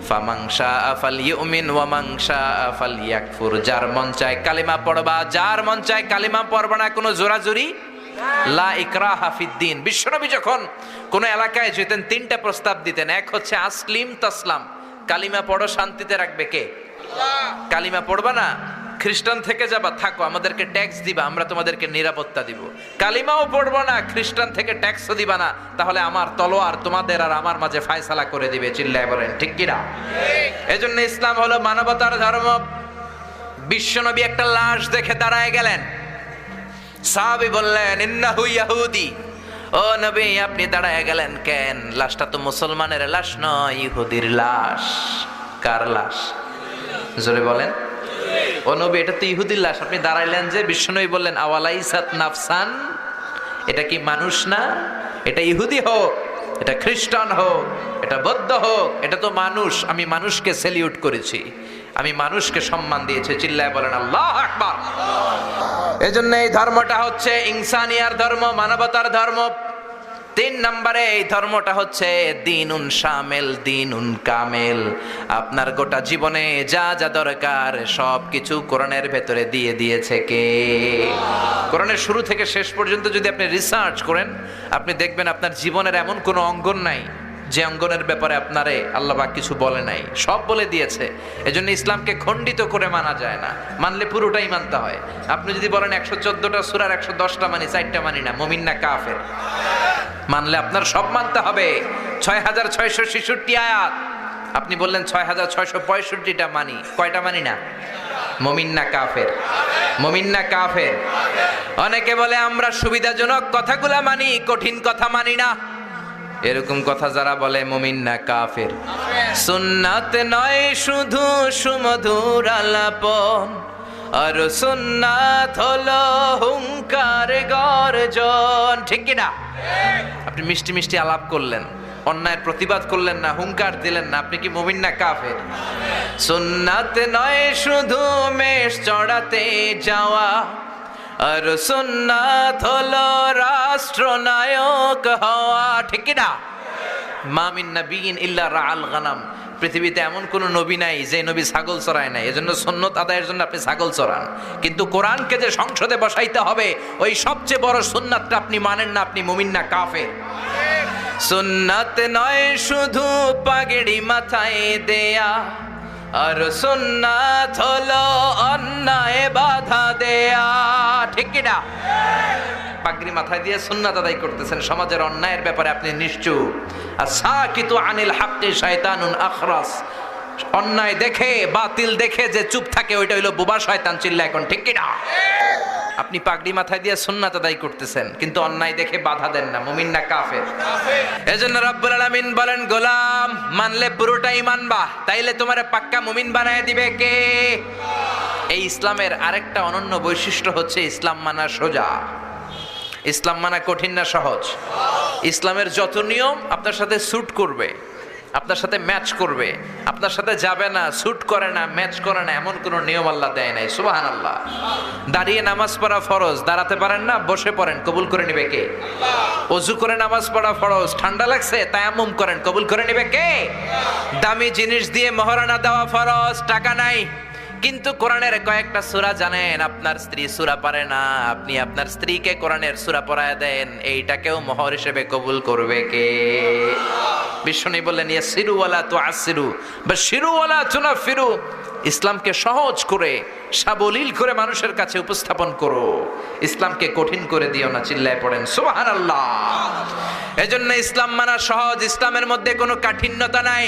ফামান শাআ ফালইউমিন ওয়া মান শাআ ফালইয়াকফুর। যার মন চায় কালিমা পড়বা, যার মন চায় কালিমা পড়বা না, কোনো জোরাজুরি লা ইকরাহা ফিদ্দিন। বিশ্বনবী যখন কোন এলাকায় যেতেন তিনটা প্রস্তাব দিতেন। এক হচ্ছে আসলিম তাসলাম, কালিমা পড়ো, শান্তিতে রাখবে কে? কালিমা পড়বা না, খ্রিস্টান থেকে যাবা, থাকো, আমাদেরকে ট্যাক্স দিবা, আমরা তোমাদেরকে নিরাপত্তা দিব। কালিমাও পড়বো না, খ্রিস্টান থেকে ট্যাক্সও দিবা না, তাহলে আমার তলোয়ার তোমাদের আর আমার মাঝে ফায়সালা করে দিবে। চিল্লায় বলেন ঠিক কিনা? এজন্য ইসলাম হলো মানবতার ধর্ম। বিশ্বনবী একটা লাশ দেখে দাঁড়ায় গেলেন। সাহাবী বললেন, ইন্নাহু ইয়াহুদি। ও নবী, আপনি দাঁড়ায় গেলেন কেন? লাশটা তো মুসলমানের লাশ নয়, ইহুদির লাশ। কার লাশ? জোরে বলেন। ও নবী, এটা তো ইহুদির লাশ, আপনি দাঁড়াইলেন যে? বিশ্বনবী বললেন, আওয়ালাইসাত নাফসান, এটা কি মানুষ না? এটা ইহুদি হোক, এটা খ্রিস্টান হোক, এটা বৌদ্ধ হোক, এটা তো মানুষ। আমি মানুষকে সেলিউট করেছি, আমি মানুষকে সম্মান দিয়েছি। চিল্লায় বলেন আল্লাহু আকবার। এজন্য এই ধর্মটা হচ্ছে ইনসানিয়ার ধর্ম, মানবতার ধর্ম। 3 নম্বরে এই ধর্মটা হচ্ছে দিনুন শামিল, দিনুন কামেল। আপনার গোটা জীবনে যা যা দরকার সব কিছু কোরআনের ভেতরে দিয়ে দিয়েছে কে? কোরআনের শুরু থেকে শেষ পর্যন্ত যদি আপনি রিসার্চ করেন, আপনি দেখবেন আপনার জীবনের এমন কোনো অঙ্গন নাই যে অঙ্গনের ব্যাপারে আপনারে আল্লাহ পাক কিছু বলে নাই, সব বলে দিয়েছে। এজন্য ইসলামকে খণ্ডিত করে মানা যায় না, মানলে পুরোটাই মানতে হয়। আপনি যদি বলেন 114টা সূরার 110টা মানি, 4টা মানি না, মুমিন না কাফের? মানলে আপনার সব মানতে হবে। 6666 আয়াত, আপনি বললেন 6665টা মানি, কয়টা মানি না? মুমিন না কাফের? মুমিন না কাফের? অনেকে বলে আমরা সুবিধাজনক কথাগুলা মানি, কঠিন কথা মানি না। এরকম কথা যারা বলে মুমিন না কাফের? সুন্নাত নয় শুধু সুমধুর আলাপন, আর সুন্নাত হলো হুঙ্কার গর্জন। ঠিক কি না? আপনি মিষ্টি মিষ্টি আলাপ করলেন, অন্যায়ের প্রতিবাদ করলেন না, হুঙ্কার দিলেন না, আপনি কি মুমিন না কাফের? সুন্নাত নয় শুধু মেষ চড়াতে যাওয়া, আর সুন্নাত হলো রাষ্ট্রনায়ক হওয়া। ঠিক কি না? মা মিন নাবিয়্যিন ইল্লা রাআল গানাম। পৃথিবীতে এমন কোন নবী নাই যে নবী ছাগল চড়ায় নাই। এজন্য সুন্নত আদায়ের জন্য আপনি ছাগল চড়ান, কিন্তু কোরআনকে যে সংসদে বসাইতে হবে ওই সবচেয়ে বড় সুন্নাতটা আপনি মানেন না, আপনি মুমিন না কাফের? সুন্নাত নয় শুধু পাগড়ি মাথায় দেয়া, আর সুন্নাত হলো অন্যায় বাধা দেয়া। ঠিক কি না? পাগড়ি মাথায় দিয়ে সুন্নাত আদায় করতেছেন, সমাজের অন্যায়ের ব্যাপারে আপনি নিশ্চুপ। আসাকিতু আনিল হাক্কি শায়তানুন আখরাস। অন্যায় দেখে, বাতিল দেখে যে চুপ থাকে ওইটা হইলো বোবা শয়তান। চিল্লা এখন ঠিক কি না? আপনি পাগড়ি মাথায় দিয়ে সুন্নাত আদায় করতেছেন, কিন্তু অন্যায় দেখে বাধা দেন না, মুমিন না কাফের? এজন্য রব্বুল আলামিন বলেন, গোলাম মানলে পুরোটাই মানবা, তাইলে তোমারে পাক্কা মুমিন বানায় দিবে কে? এই ইসলামের আরেকটা অনন্য বৈশিষ্ট্য হচ্ছে ইসলাম মানা সোজা। ইসলাম মানা কঠিন না সহজ? ইসলামের যত নিয়ম আপনার সাথে স্যুট করবে, আপনার সাথে ম্যাচ করবে, আপনার সাথে যাবে না, স্যুট করে না, ম্যাচ করে না, এমন কোন নিয়ম আল্লাহ দেয় নাই। সুবহানাল্লাহ। দাঁড়িয়ে নামাজ পড়া ফরজ, দাঁড়াতে পারেন না, বসে পড়েন, কবুল করে নিবে কে? ওযু করে নামাজ পড়া ফরজ, ঠান্ডা লাগছে তায়াম্মুম করেন, কবুল করে নিবে কে? দামি জিনিস দিয়ে মহারানা দেওয়া ফরজ, টাকা নাই কিন্তু কোরআনের কয়েকটা সূরা জানেন আপনার স্ত্রী সূরা পারে না, আপনি আপনার স্ত্রীকে কোরআনের সূরা পড়ায় দেন, এইটাকেও মোহর হিসেবে কবুল করবে কে? বিশ্বনবী বললেন ইয়াসিরু ওয়ালা তুআসিরু বাশিরু ওয়ালা তুনাফিরু, ইসলামকে সহজ করে সাবলীল করে মানুষের কাছে উপস্থাপন করো, ইসলামকে কঠিন করে দিও না। চিল্লায় পড়েন সুবহানাল্লাহ। এজন্য ইসলাম মানা সহজ, ইসলামের মধ্যে কোনো কাঠিন্যতা নাই।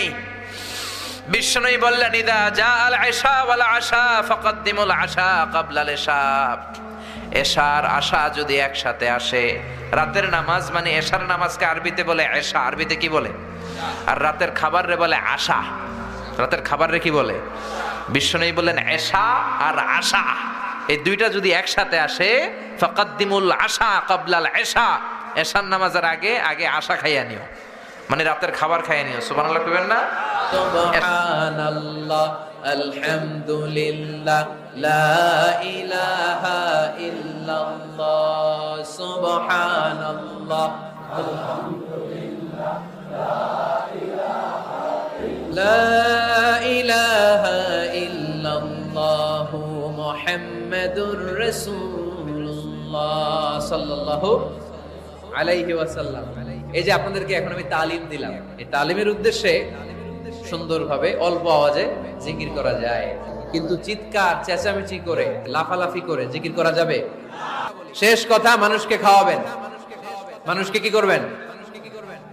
বিশ্বনবী বললেন ইদা জাআল ইশা ওয়াল আশা ফাকদ্দিমুল আশা ক্বাবলাল ইশা, এশার আশা যদি একসাথে আসে, রাতের নামাজ মানে এশার নামাজকে আরবিতে বলে এশা, আরবিতে কি বলে? আর রাতের খাবার রে বলে আশা, রাতের খাবার রে কি বলে? বিশ্বনবী বললেন এশা আর আশা এই দুইটা যদি একসাথে আসে, ফাকদ্দিমুল আশা ক্বাবলাল ইশা, এশার নামাজের আগে আগে আশা খাইয়া নিও, মানে রাতের খাবার খাইয়া নিও। সুবহানাল্লাহ কইবেন না? সুবহানাল্লাহ আলহামদুলিল্লাহ লা ইলাহা ইল্লাল্লাহ, সুবহানাল্লাহ আলহামদুলিল্লাহ লা ইলাহা ইল্লাল্লাহ মুহাম্মাদুর রাসূলুল্লাহ সাল্লাল্লাহু আলাইহি ওয়াসাল্লাম। এই যে আপনাদেরকে এখন আমি তালিম দিলাম, এই তালিমের উদ্দেশ্যে সুন্দরভাবে অল্প আওয়াজে জিকির করা যায়, কিন্তু চিৎকার চেঁচামেচি করে লাফালাফি করে জিকির করা যাবে? শেষ কথা, মানুষকে খাওয়াবেন। মানুষকে কি করবেন?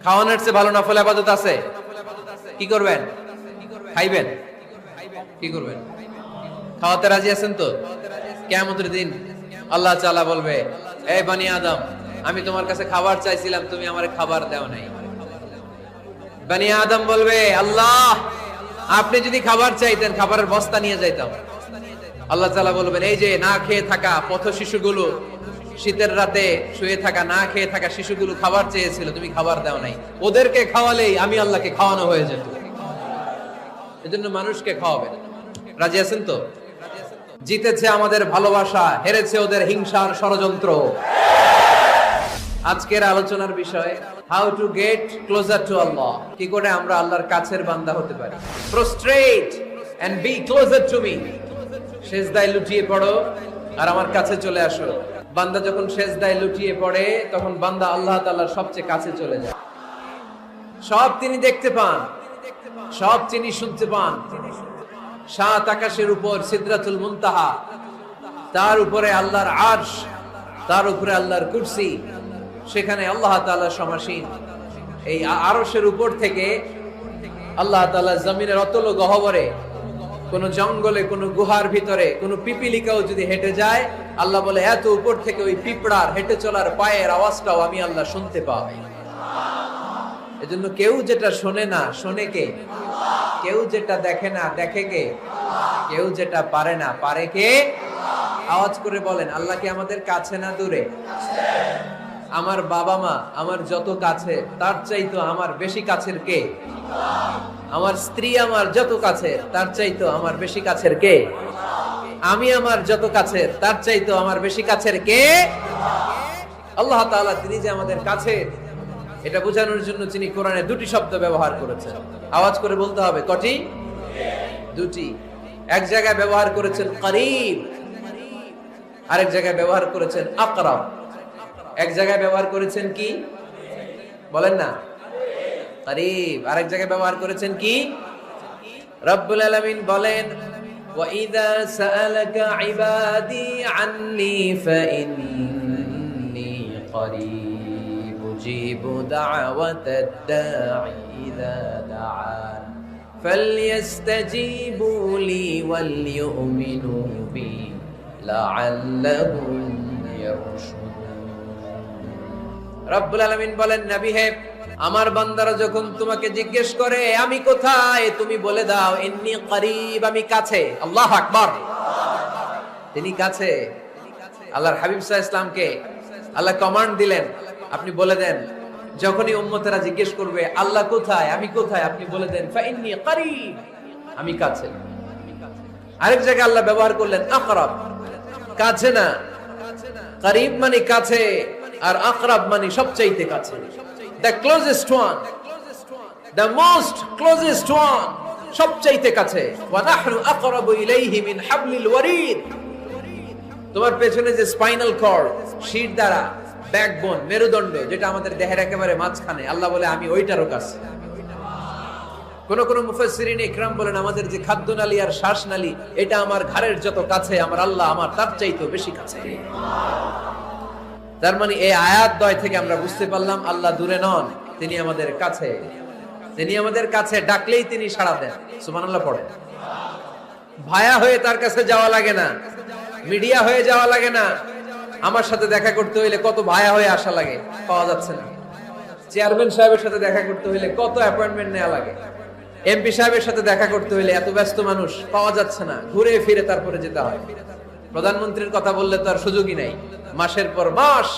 খাওয়ানোর চেয়ে ভালো নফল ইবাদত আছে? কি করবেন? খাইবেন। কি করবেন? খাওয়াতে রাজি আছেন তো? কিয়ামতের দিন আল্লাহ তাআলা বলবে, এই বনি আদম, আমি তোমার কাছে খাবার চাইছিলাম, তুমি আমারে খাবার দাও নাই। বনি আদম বলবে, আল্লাহ আপনি যদি খাবার চাইতেন খাবারের বস্তা নিয়ে যাইতাম। আল্লাহ তাআলা বলবেন, এই যে না খেয়ে থাকা পথ শিশুগুলো, শীতের রাতে শুয়ে থাকা না খেয়ে থাকা শিশুগুলো খাবার চেয়েছিল, তুমি খাবার দাও নাই, ওদেরকে খাওয়ালেই আমি আল্লাহকে খাওয়ানো হয়ে যেত। এজন্য মানুষকে খাওয়াবেন। রাজি আছেন তো? জিতেছে আমাদের ভালোবাসা, হেরেছে ওদের হিংসার ষড়যন্ত্র। আজকের আলোচনার বিষয় how to get closer to Allah, কি করে আমরা আল্লাহর কাছের বান্দা হতে পারি। Prostrate and be closer to me, সেজদায় লুটিয়ে পড়ো আর আমার কাছে চলে আসো। বান্দা যখন সেজদায় লুটিয়ে পড়ে তখন বান্দা আল্লাহ তাআলার সবচেয়ে কাছে চলে যায়। সব তিনি দেখতে পান, সব তিনি শুনতে পান। সাত আকাশের উপর সিদরাতুল মুনতাহা, তার উপরে আল্লাহর আরশ, তার উপরে আল্লাহর কুরসি, সেখানে আল্লাহ তাআলা সমাসীন। এই আরশের উপর থেকে আল্লাহ তাআলা জমিনের অতল গহ্বরে, কোন জঙ্গলে, কোন গুহার ভিতরে কোন পিপিলিকাও যদি হেঁটে যায়, আল্লাহ বলে এত উপর থেকে ওই পিঁপড়ার হেঁটে চলার পায়ের আওয়াজটাও আমি আল্লাহ শুনতে পাই। এজন্য কেউ যেটা শোনে না শোনে কে? কেউ যেটা দেখে না দেখে কে? কেউ যেটা পারে না পারে কে? আওয়াজ করে বলেন, আল্লাহ কি আমাদের কাছে না দূরে? আমার বাবা মা আমার যত কাছে, তার চাইতো আমার বেশি কাছের কে? আমার স্ত্রী আমার যত কাছে, তার চাইতো আমার বেশি কাছের কে? আমি আমার যত কাছের, তার চাইতো আমার বেশি কাছের কে? আল্লাহ তাআলা তিনি যে আমাদের কাছে, এটা বোঝানোর জন্য তিনি কোরআনে দুটি শব্দ ব্যবহার করেছেন। আওয়াজ করে বলতে হবে, কটি? দুটি। এক জায়গায় ব্যবহার করেছেন করিব, আরেক জায়গায় ব্যবহার করেছেন আকরাব। এক জায়গায় ব্যবহার করেছেন কি বলেন না? করিব। আরেক জায়গায় ব্যবহার করেছেন কি? রব্বুল আলামিন বলেন, ওয়াইদা সাআলাকা ইবাদি আন্নী ফাইন্নী করিব উজিবু দাওয়াতাদ দাঈ ইযা দাআন ফালইস্তাজিবু লি ওয়াল ইউমিনু বি লাআল্লাহুম ইয়ারশুদুন। রব্বুল আলামিন বলেন, নবী হে, আমার বান্দারা যখন তোমাকে জিজ্ঞেস করে আমি কোথায়, তুমি বলে দাও ইন্নী করিব, আমি কাছে। আল্লাহু আকবার। তিনি কাছে। আল্লাহর হাবিব সাল্লাল্লাহু আলাইহি ওয়াসাল্লামকে আল্লাহ কমান্ড দিলেন, আপনি বলে দেন, যখনই উম্মতেরা জিজ্ঞেস করবে আল্লাহ কোথায়, আমি কোথায়, আপনি বলে দেন ফাইন্নী করিব, আমি কাছে। আরেক জায়গায় আল্লাহ ব্যবহার করলেন আকরাব, কাছে না। করিব মানে কাছে, আর আকরাব মানে সবচাইতে কাছে। The closest one, the most closest one, সবচাইতে কাছে, ওয়া নাহনু আকরাবু ইলাইহি মিন হাবলিল ওয়ারিদ। তোমার পেছনে যে স্পাইনাল কর্ড, শিরদাঁড়া, ব্যাকবোন, মেরুদণ্ড, যেটা আমাদের দেহের একেবারে মাঝখানে, আল্লাহ বলে আমি ওইটারও কাছে। কোন কোন মুফাসসিরিন ইকরাম বলেন আমাদের যে খাদ্যনালী আর শ্বাসনালী, এটা আমার ঘাড়ের যত কাছে, আমার আল্লাহ আমার তার চাইতেও বেশি কাছে। তার মানে এই আয়াত দ্বয় থেকে আমরা বুঝতে পারলাম আল্লাহ দূরে নন, তিনি আমাদের কাছে। তিনি আমাদের কাছে, ডাকলেই তিনি সাড়া দেন। সুবহানাল্লাহ পড়েন। ভায়া হয়ে তার কাছে যাওয়া লাগে না, মিডিয়া হয়ে যাওয়া লাগে না। আমার সাথে দেখা করতে হইলে কত ভায়া হয়ে আসা লাগে, পাওয়া যাচ্ছে না। চেয়ারম্যান সাহেবের সাথে দেখা করতে হইলে কত অ্যাপয়েন্টমেন্ট নেওয়া লাগে। এমপি সাহেবের সাথে দেখা করতে হইলে এত ব্যস্ত মানুষ, পাওয়া যাচ্ছে না, ঘুরে ফিরে তারপরে যেতে হয়। প্রধানমন্ত্রীর কথা বললে তো আর সুযোগই নাই, মাসের পর মাস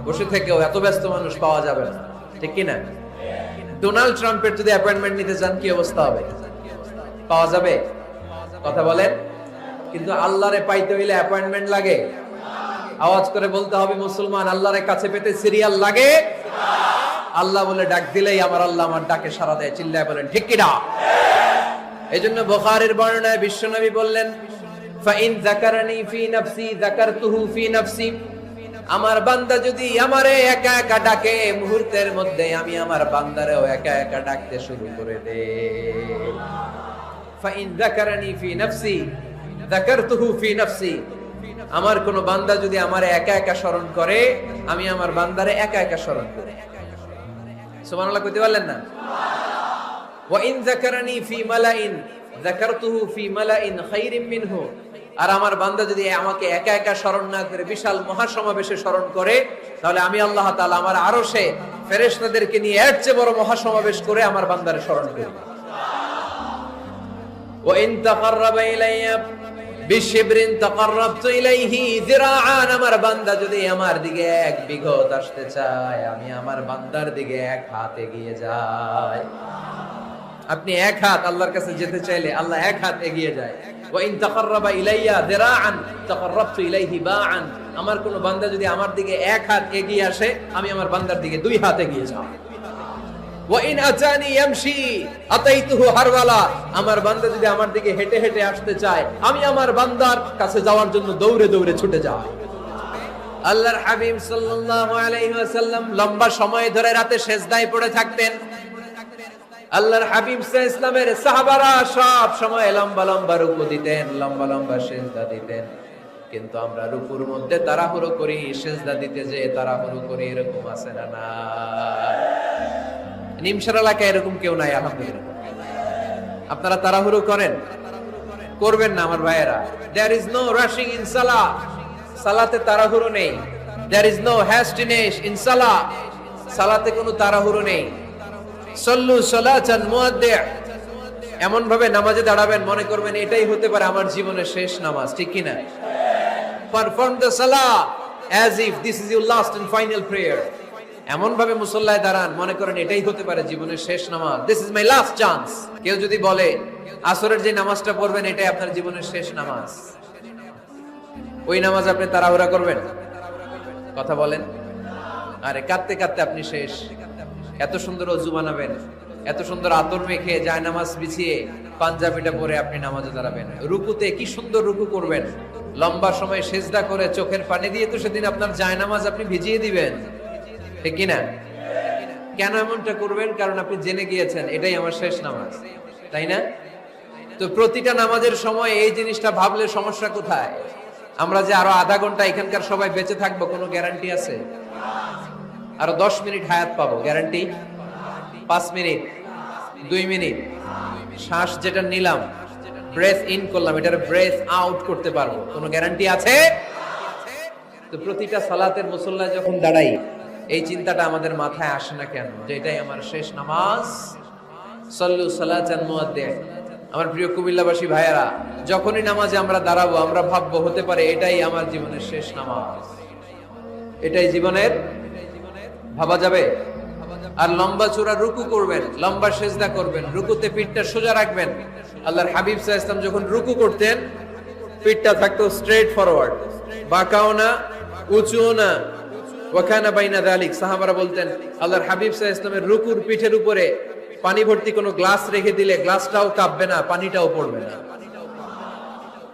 বসে থেকেও এত ব্যস্ত মানুষ পাওয়া যাবে না, ঠিক কিনা? ডোনাল্ড ট্রাম্পের যদি অ্যাপয়েন্টমেন্ট নিতে চান কি অবস্থা হবে? পাওয়া যাবে? কথা বলেন। কিন্তু আল্লাহরে পাইতে হইলে অ্যাপয়েন্টমেন্ট লাগে। আওয়াজ করে বলতে হবে মুসলমান, আল্লাহরে কাছে পেতে সিরিয়াল লাগে। আল্লাহ বলে ডাক দিলেই আমার আল্লাহ আমার ডাকে সাড়া দেয়। চিল্লায় বলেন ঠিক কিনা? এইজন্য বুখারীর বর্ণনায় বিশ্বনবী বললেন, ফাইন যাকারানি ফি নাফসি যাকারতুহু ফি নাফসি। আমার বান্দা যদি আমারে একা একা ডাকে, মুহূর্তের মধ্যে আমি আমার বান্দারেও একা একা ডাকতে শুরু করে দেই। ফাইন যাকারানি ফি নাফসি যাকারতুহু ফি নাফসি। আমার কোন বান্দা যদি আমারে একা একা স্মরণ করে, আমি আমার বান্দারে একা একা স্মরণ করি। সুবহানাল্লাহ কইতে পারলেন না? ওয়া ইন যাকারানি ফি মালাইন যাকারতুহু ফি মালাইন খায়রিন মিনহু। আর আমার বান্দা যদি আমাকে একা একা স্মরণ না করে বিশাল মহাসমাবেশে স্মরণ করে, তাহলে আমি আল্লাহ তাআলা আমার আরশে ফেরেশতাদেরকে নিয়ে এর চেয়ে বড় মহাসমাবেশ করে আমার বান্দারে স্মরণ করি। ওয়া ইন তাকাররাবা ইলাইয়া বিশিবরিন তাকাররাবতু ইলাইহি যিরাআন। আমার বান্দা যদি আমার দিকে এক বিঘত আসতে চায়, আমি আমার বান্দার দিকে এক হাত এগিয়ে যাই। আপনি এক হাত আল্লাহর কাছে যেতে চাইলে আল্লাহ এক হাত এগিয়ে যায়। ওয়া ইন তাকাররাবা ইলাইয়া যিরাআন তাকাররাবতু ইলাইহি বাআন। আমার কোন বান্দা যদি আমার দিকে এক হাত এগিয়ে আসে, আমি আমার বান্দার দিকে দুই হাত এগিয়ে যাই। ওয়া ইন আতানি ইয়ামশি আতাইতুহু হারওয়ালা। আমার বান্দা যদি আমার দিকে হেঁটে হেঁটে আসতে চায়, আমি আমার বান্দার কাছে যাওয়ার জন্য দৌড়ে দৌড়ে ছুটে যাই। আল্লাহর হাবিব সাল্লাল্লাহু আলাইহি ওয়াসাল্লাম লম্বা সময় ধরে রাতে সিজদায় পড়ে থাকতেন। আল্লাহর হাবিব সাল্লাল্লাহু আলাইহি ওয়াসাল্লামের সাহাবারা সব সময় লম্বা লম্বা রুকু দিতেন, লম্বা লম্বা সিজদা দিতেন। কিন্তু আমরা রুকুর মধ্যে তাড়াহুড়ো করি, সিজদা দিতে যে তাড়াহুড়ো করি, এরকম আছে না? না, নিমশার এলাকায় এরকম কেউ নাই আলহামদুলিল্লাহ। আপনারা তাড়াহুড়ো করেন? করবেন না আমার ভাইয়েরা। There is no rushing in salah. সালাতে তাড়াহুড়ো নেই। There is no hastiness in salah. সালাতে কোনো তাড়াহুড়ো নেই। সল্লু সালাতান মুআদ্দি'। এমন ভাবে নামাজে দাঁড়াবেন মনে করবেন এটাই হতে পারে আমার জীবনের শেষ নামাজ, ঠিক কি না? Perform the salah as if this is your last and final prayer. এমন ভাবে মুসল্লায় দাঁড়ান মনে করেন এটাই হতে পারে জীবনের শেষ নামাজ। This is my last chance. কেউ যদি বলে আসরের যে নামাজটা পড়বেন এটাই আপনার জীবনের শেষ নামাজ, ওই নামাজ আপনি তাড়াহুড়া করবেন? কথা বলেন। আরে কাঁদতে কাঁদতে আপনি শেষ। এত সুন্দর ওযু বানাবেন, এত সুন্দর আতর মেখে যায় নামাজ বিছিয়ে পাঞ্জাবিটা পরে আপনি নামাজে দাঁড়াবেন। রুকুতে কি সুন্দর রুকু করবেন, লম্বা সময় সিজদা করে চোখের পানি দিয়ে তো সেদিন আপনার জায়নামাজ আপনি ভিজিয়ে দিবেন, ঠিক কিনা? কেন এমনটা করবেন? কারণ আপনি জেনে গিয়েছেন এটাই আমার শেষ নামাজ, তাই না? তো প্রতিটা নামাজের সময় এই জিনিসটা ভাবলে সমস্যা কোথায়? আমরা যে আরো আধা ঘন্টা এখানকার সবাই বেঁচে থাকবো কোনো গ্যারান্টি আছে? আরো 10 মিনিট হায়াত পাবো, গ্যারান্টি? 5 মিনিট, 2 মিনিট, শ্বাস যেটা নিলাম, ব্রেথ ইন করলাম, এটার ব্রেথ আউট করতে পারবো, কোনো গ্যারান্টি আছে? তো প্রতিটা সালাতের মুসল্লায় যখন দাঁড়াই এই চিন্তাটা আমাদের মাথায় আসে না কেন যে এটাই আমার শেষ নামাজ? সল্লু সালাতান মুআদ্দি'। আমার প্রিয় কুমিল্লাবাসী ভাইয়েরা, যখনই নামাজে আমরা দাঁড়াবো আমরা ভাববো হতে পারে এটাই আমার জীবনের শেষ নামাজ, এটাই জীবনের, ভাবা যাবে? আর লম্বা চূড়া রুকু করবেন, লম্বা সিজদা করবেন, রুকুতে পিঠটা সোজা রাখবেন। আল্লাহর হাবিব সাল্লাল্লাহু আলাইহি ওয়াসাল্লাম যখন রুকু করতেন পিঠটা থাকতো স্ট্রেট ফরওয়ার্ড, বাঁকাও না উঁচুও না, ওয়া কানা বাইনা যালিক। সাহাবারা বলতেন আল্লাহর হাবিব সাল্লাল্লাহু আলাইহি ওয়াসাল্লামের রুকুর পিঠের উপরে পানি ভর্তি কোনো গ্লাস রেখে দিলে গ্লাসটাও কাঁপবে না, পানিটাও পড়বে না।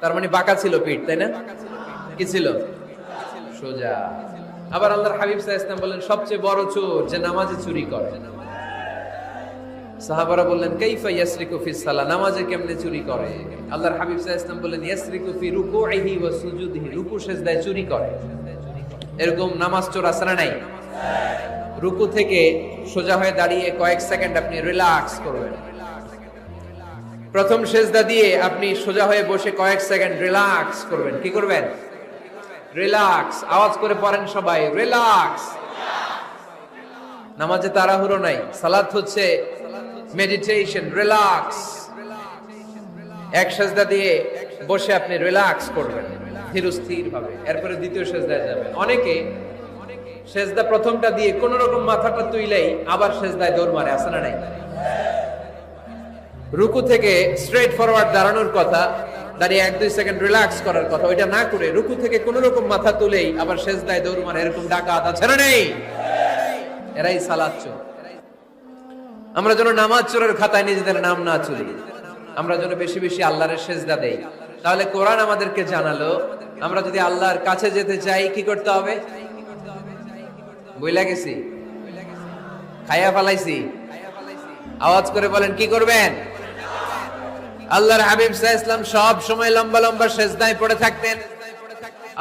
তার মানে বাঁকা ছিল পিঠ, তাই না? কি ছিল? সোজা। আবার আল্লাহর হাবিব সাল্লাল্লাহু আলাইহি ওয়াসাল্লাম বললেন সবচেয়ে বড় চোর যে নামাজে চুরি করে। সাহাবারা বললেন কাইফা ইয়াসরিকু ফিস সালাহ, নামাজে কেমনে চুরি করে? আল্লাহর হাবিব সাল্লাল্লাহু আলাইহি ওয়াসাল্লাম বললেন ইয়াসরিকু ফি রুকুইহি ওয়া সুজুদিহি, রুকু সিজদায় চুরি করে। এরকম নামাজ চোর আছে না নাই? রুকু থেকে সোজা হয়ে দাঁড়িয়ে কয়েক সেকেন্ড আপনি রিল্যাক্স করবেন। প্রথম সিজদা দিয়ে আপনি সোজা হয়ে বসে কয়েক সেকেন্ড রিল্যাক্স করবেন। কি করবেন? রিল্যাক্স। আওয়াজ করে পড়েন সবাই, রিল্যাক্স। নামাজে তাড়াহুড়ো নাই, সালাত হচ্ছে মেডিটেশন, রিল্যাক্স। এক সিজদা দিয়ে বসে আপনি রিল্যাক্স করবেন ধীরস্থির ভাবে, এরপরে দ্বিতীয় সিজদায় যাবেন। অনেকে সিজদা প্রথমটা দিয়ে কোন রকম মাথাটা তুইলেই আবার সিজদায় দৌড় মারে, আছে না নাই? রুকু থেকে স্ট্রেট ফরওয়ার্ড দাঁড়ানোর কথা, দাঁড়িয়ে 1-2 সেকেন্ড রিল্যাক্স করার কথা, ওইটা না করে রুকু থেকে কোন রকম মাথা তুলেই আবার সিজদায় দৌড় মারে, এরকম ডাকাত আছে না নেই? এরাই সালাত চোর। আমরা যেন নামাজ চোরের খাতায় নিজেদের নাম না চুরি, আমরা যেন বেশি বেশি আল্লাহর সিজদা দেই। তাহলে কোরআন আমাদেরকে জানালো আমরা যদি আল্লাহর কাছে যেতে চাই কি করতে হবে? বইলা গেছি, খাইয়া ফালাইছি, আওয়াজ করে বলেন কি করবেন? আল্লাহর হাবিব সাল্লাল্লাহু আলাইহি ওয়াসাল্লাম সব সময় লম্বা লম্বা সিজদায় পড়ে থাকতেন।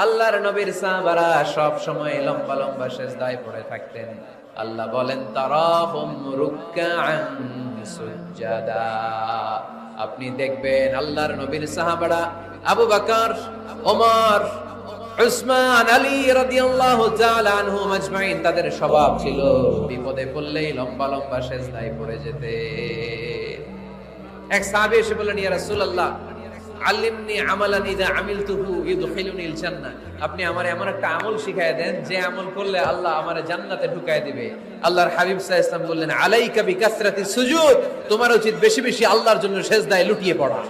আল্লাহর নবীর সাহাবারা সব সময় লম্বা লম্বা সিজদায় পড়ে থাকতেন। আল্লাহ বলেন তারাহুম রুকআন সুজদা, আপনি দেখবেন আল্লাহর নবীর সাহাবারা আবু বকর, ওমর, উসমান, আলী রাদিয়াল্লাহু তাআলা আনহুম আজমাইন, তাদের স্বভাব ছিল বিপদে পড়লেই লম্বা লম্বা সিজদায় পড়ে যেতে। এক সাহাবী এসে বললেন ইয়া রাসূলুল্লাহ আল্লিমনি আমালান ইযা আমিলতুহু ইদখিলুনিল জান্নাহ, আপনি আমারে এমন একটা আমল শিখায় দেন যে আমল করলে আল্লাহ আমারে জান্নাতে ঢুকায় দিবে। আল্লাহর হাবিব সাল্লাল্লাহু আলাইহি ওয়াসাল্লাম বললেন আলাইকা বিকাসরাতিস সুজুদ, তোমার উচিত বেশি বেশি আল্লাহর জন্য সিজদায় লুটিয়ে পড়া।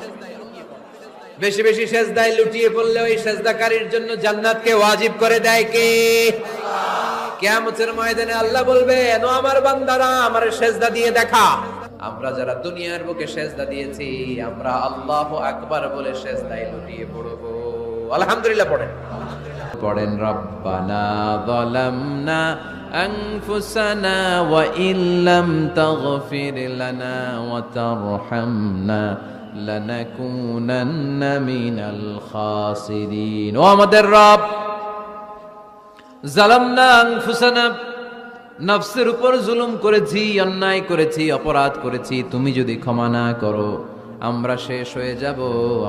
বেশি বেশি সিজদায় লুটিয়ে পড়লে ওই সিজদাকারীর জন্য জান্নাতকে ওয়াজিব করে দেয় কে? আল্লাহ। কিয়ামতের ময়দানে আল্লাহ বলবেন ও আমার বান্দারা আমারে সিজদা দিয়ে দেখা। আমরা যারা দুনিয়ার বুকে সিজদা দিয়েছি আমরা আল্লাহু আকবার বলে সিজদায় লুটিয়ে পড়ব। আলহামদুলিল্লাহ পড়েন, পড়েন রব্বানা যালামনা আনফুসানা ওয়া ইল্লাম তাগফির লানা ওয়া তারহামনা লানাকুনান্না মিনাল খাসিরিন। ও আমাদের রব, যালামনা আনফুসানা, নফসের উপর জুলুম করেছি, অন্যায় করেছি, অপরাধ করেছি, তুমি যদি ক্ষমা না করো আমরা শেষ হয়ে যাব,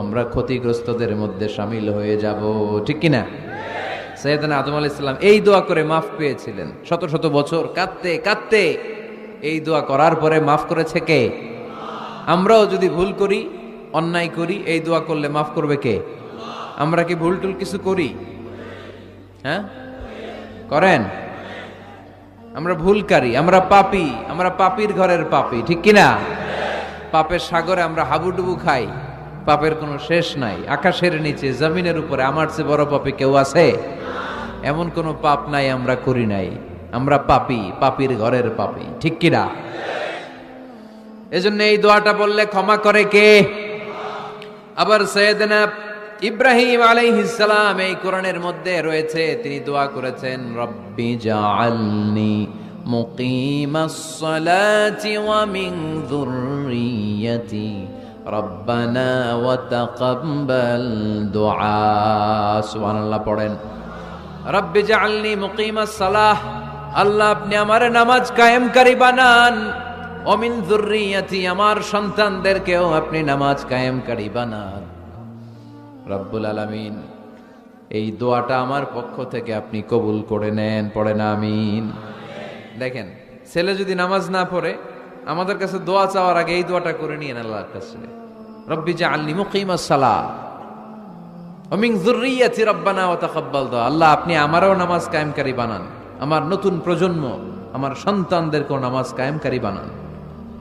আমরা ক্ষতিগ্রস্তদের মধ্যে শামিল হয়ে যাব। ঠিক কিনা? সাইয়েদনা আদম আলাইহিস সালাম এই দোয়া করে মাফ পেয়েছিলেন। শত শত বছর কাঁদতে কাঁদতে এই দোয়া করার পরে মাফ করেছে কে? আমরাও যদি ভুল করি, অন্যায় করি, এই দোয়া করলে মাফ করবে কে? আমরা কি ভুল টুল কিছু করি? হ্যাঁ করেন? আমরা ভুলকারী, আমরা পাপী, আমরা পাপীর ঘরের পাপী। ঠিক কিনা? পাপের সাগরে আমরা হাবুডুবু খাই, পাপের কোনো শেষ নাই। আকাশের নিচে জমিনের উপরে আমার চেয়ে বড় পাপী কেউ আছে? এমন কোনো পাপ নাই আমরা করি নাই। আমরা পাপী, পাপীর ঘরের পাপী। ঠিক কিনা? এজন্য এই দোয়াটা বললে ক্ষমা করে কে? আবার সাইয়েদনা ইব্রাহিম আলাইহিস সালাম এই কোরআনের মধ্যে রয়েছে, তিনি দোয়া করেছেন রব্বি জাআলনি মুকিমাস সালাতি ওয়া মিন যুররিয়্যাতি রব্বানা ওয়া তাকাব্বাল দুআ। সুবহানাল্লাহ পড়েন, রব্বি জাআলনি মুকিমাস সালাহ, আল্লাহ আপনি আমার নামাজ কায়েমকারী বানান, ওয়া মিন যুররিয়্যাতি, আমার সন্তানদেরকেও আপনি নামাজ কায়েমকারী বানান। রব্বুল আলামিন এই দোয়াটা আমার পক্ষ থেকে আপনি কবুল করে নেন। পড়েন আমিন। দেখেন, ছেলে যদি নামাজ না পড়ে আমাদের কাছে দোয়া চাওয়ার আগে এই দোয়াটা করে নিয়েন আল্লাহর কাছে, রব্বি জাআলনি মুকিমাস সালাহ ওয়া মিন যুররিয়্যাতি রব্বানা ওয়া তাকাব্বাল দুআ, আল্লাহ আপনি আমারও নামাজ কায়েমকারী বানান, আমার নতুন প্রজন্ম, আমার সন্তানদেরকেও নামাজ কায়েমকারী বানান।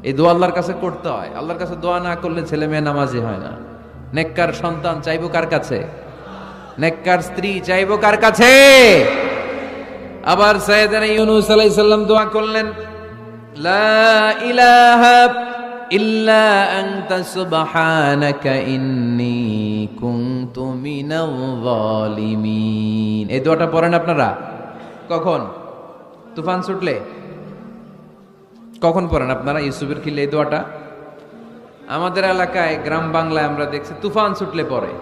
এই দোয়া আল্লাহর কাছে করতে হয়। আল্লাহর কাছে দোয়া না করলে ছেলে মেয়ে নামাজি হয় না। নেককার সন্তান চাইবো কার কাছে? নেককার স্ত্রী চাইবো কার কাছে? আবার সাইয়েদনা ইউনূস আলাইহিস সালাম দোয়া করলেন লা ইলাহা ইল্লা আনতা সুবহানাকা ইন্নী কুনতু মিনাল যালিমিন। এই দোয়াটা পড়েন আপনারা কখন? তুফান ছুটলে? কখন পড়েন আপনারা ইউসুফের খিলে এই দোয়াটা? আমাদের এলাকায় গ্রাম বাংলায় আমরা দেখছি তুফান ছুটলে পড়ে।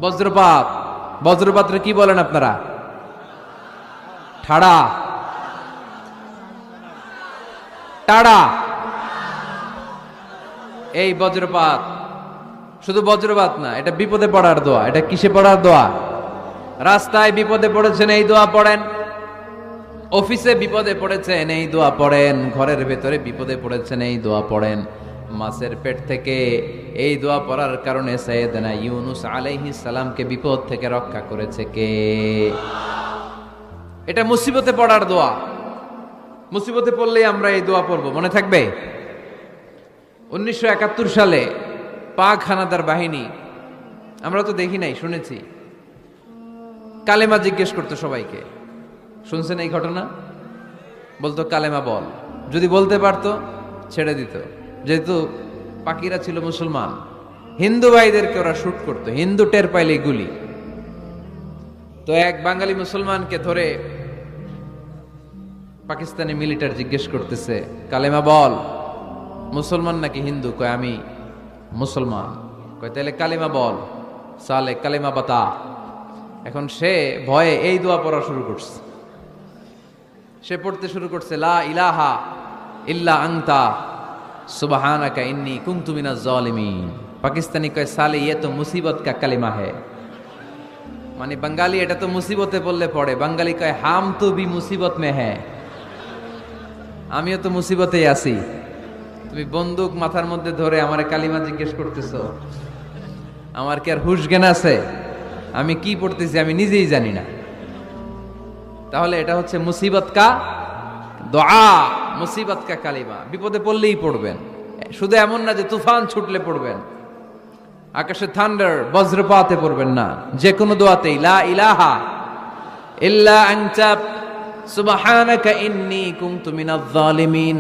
বজ্রপাত, বজ্রপাতরে কি বলেন আপনারা? ঠাড়া, টাড়া। এই বজ্রপাত শুধু বজ্রপাত না, এটা বিপদে পড়ার দোয়া। এটা কিসে পড়ার দোয়া? রাস্তায় বিপদে পড়েছেন এই দোয়া পড়েন, অফিসে বিপদে পড়েছেন এই দোয়া পড়েন, ঘরের ভেতরে বিপদে পড়েছেন এই দোয়া পড়েন। মাছের পেট থেকে এই দোয়া পড়ার কারণে সাইয়েদনা ইউনুস আলাইহিস সালামকে বিপদ থেকে রক্ষা করেছে কে? এটা মুসিবতে পড়ার দোয়া। মুসিবতে পড়লেই আমরা এই দোয়া পড়ব, মনে থাকবে? 1971 সালে পাক হানাদার বাহিনী, আমরা তো দেখি নাই, শুনেছি, কালেমা জিজ্ঞেস করতো সবাইকে। শুনছেন এই ঘটনা? বলতো কালেমা বল, যদি বলতে পারতো ছেড়ে দিত। যেহেতু পাকিরা ছিল মুসলমান, হিন্দু ভাইদেরকে ওরা শুট করতো, হিন্দু টের পাইলে গুলি। তো এক বাঙালি মুসলমানকে ধরে পাকিস্তানি মিলিটার জিজ্ঞেস করতেছে, কালেমা বল, মুসলমান নাকি হিন্দু? কয় আমি মুসলমান। কয় তাহলে কালেমা বল, সালে কালেমা বাতা। এখন সে ভয়ে এই দোয়া পড়া শুরু করছে। সে পড়তে শুরু করছে, লা ইলাহা ইল্লা আনতা সুবহানাকা ইন্নী কুনতু মিনাজ জালিমিন। পাকিস্তানি কয় সালে ইয়ে তো মুসিবত কা কালিমা है। মানে বাঙালি এটা তো মুসিবতে পড়লে পড়ে। বাঙালি কয় হাম তো ভি মুসিবত মে হ্যাঁ, আমিও তো মুসিবতেই আছি। তুমি বন্দুক মাথার মধ্যে ধরে আমারে কালিমা জিজ্ঞেস করতেছো, আমার কি আর হুশ জ্ঞান আছে? আমি কি পড়তেছি আমি নিজেই জানি না। তাহলে এটা হচ্ছে মুসিবত কা দোয়া, মুসিবত কা কালিমা। বিপদে পড়লেই পড়বেন, শুধু এমন না যে তুফান ছুটলে পড়বেন, আকাশে থান্ডার বজ্রপাতে পড়বেন না। যে কোনো দোয়াতেই লা ইলাহা ইল্লা আনতা সুবহানাকা ইন্নী কুনতু মিনাজ জালিমিন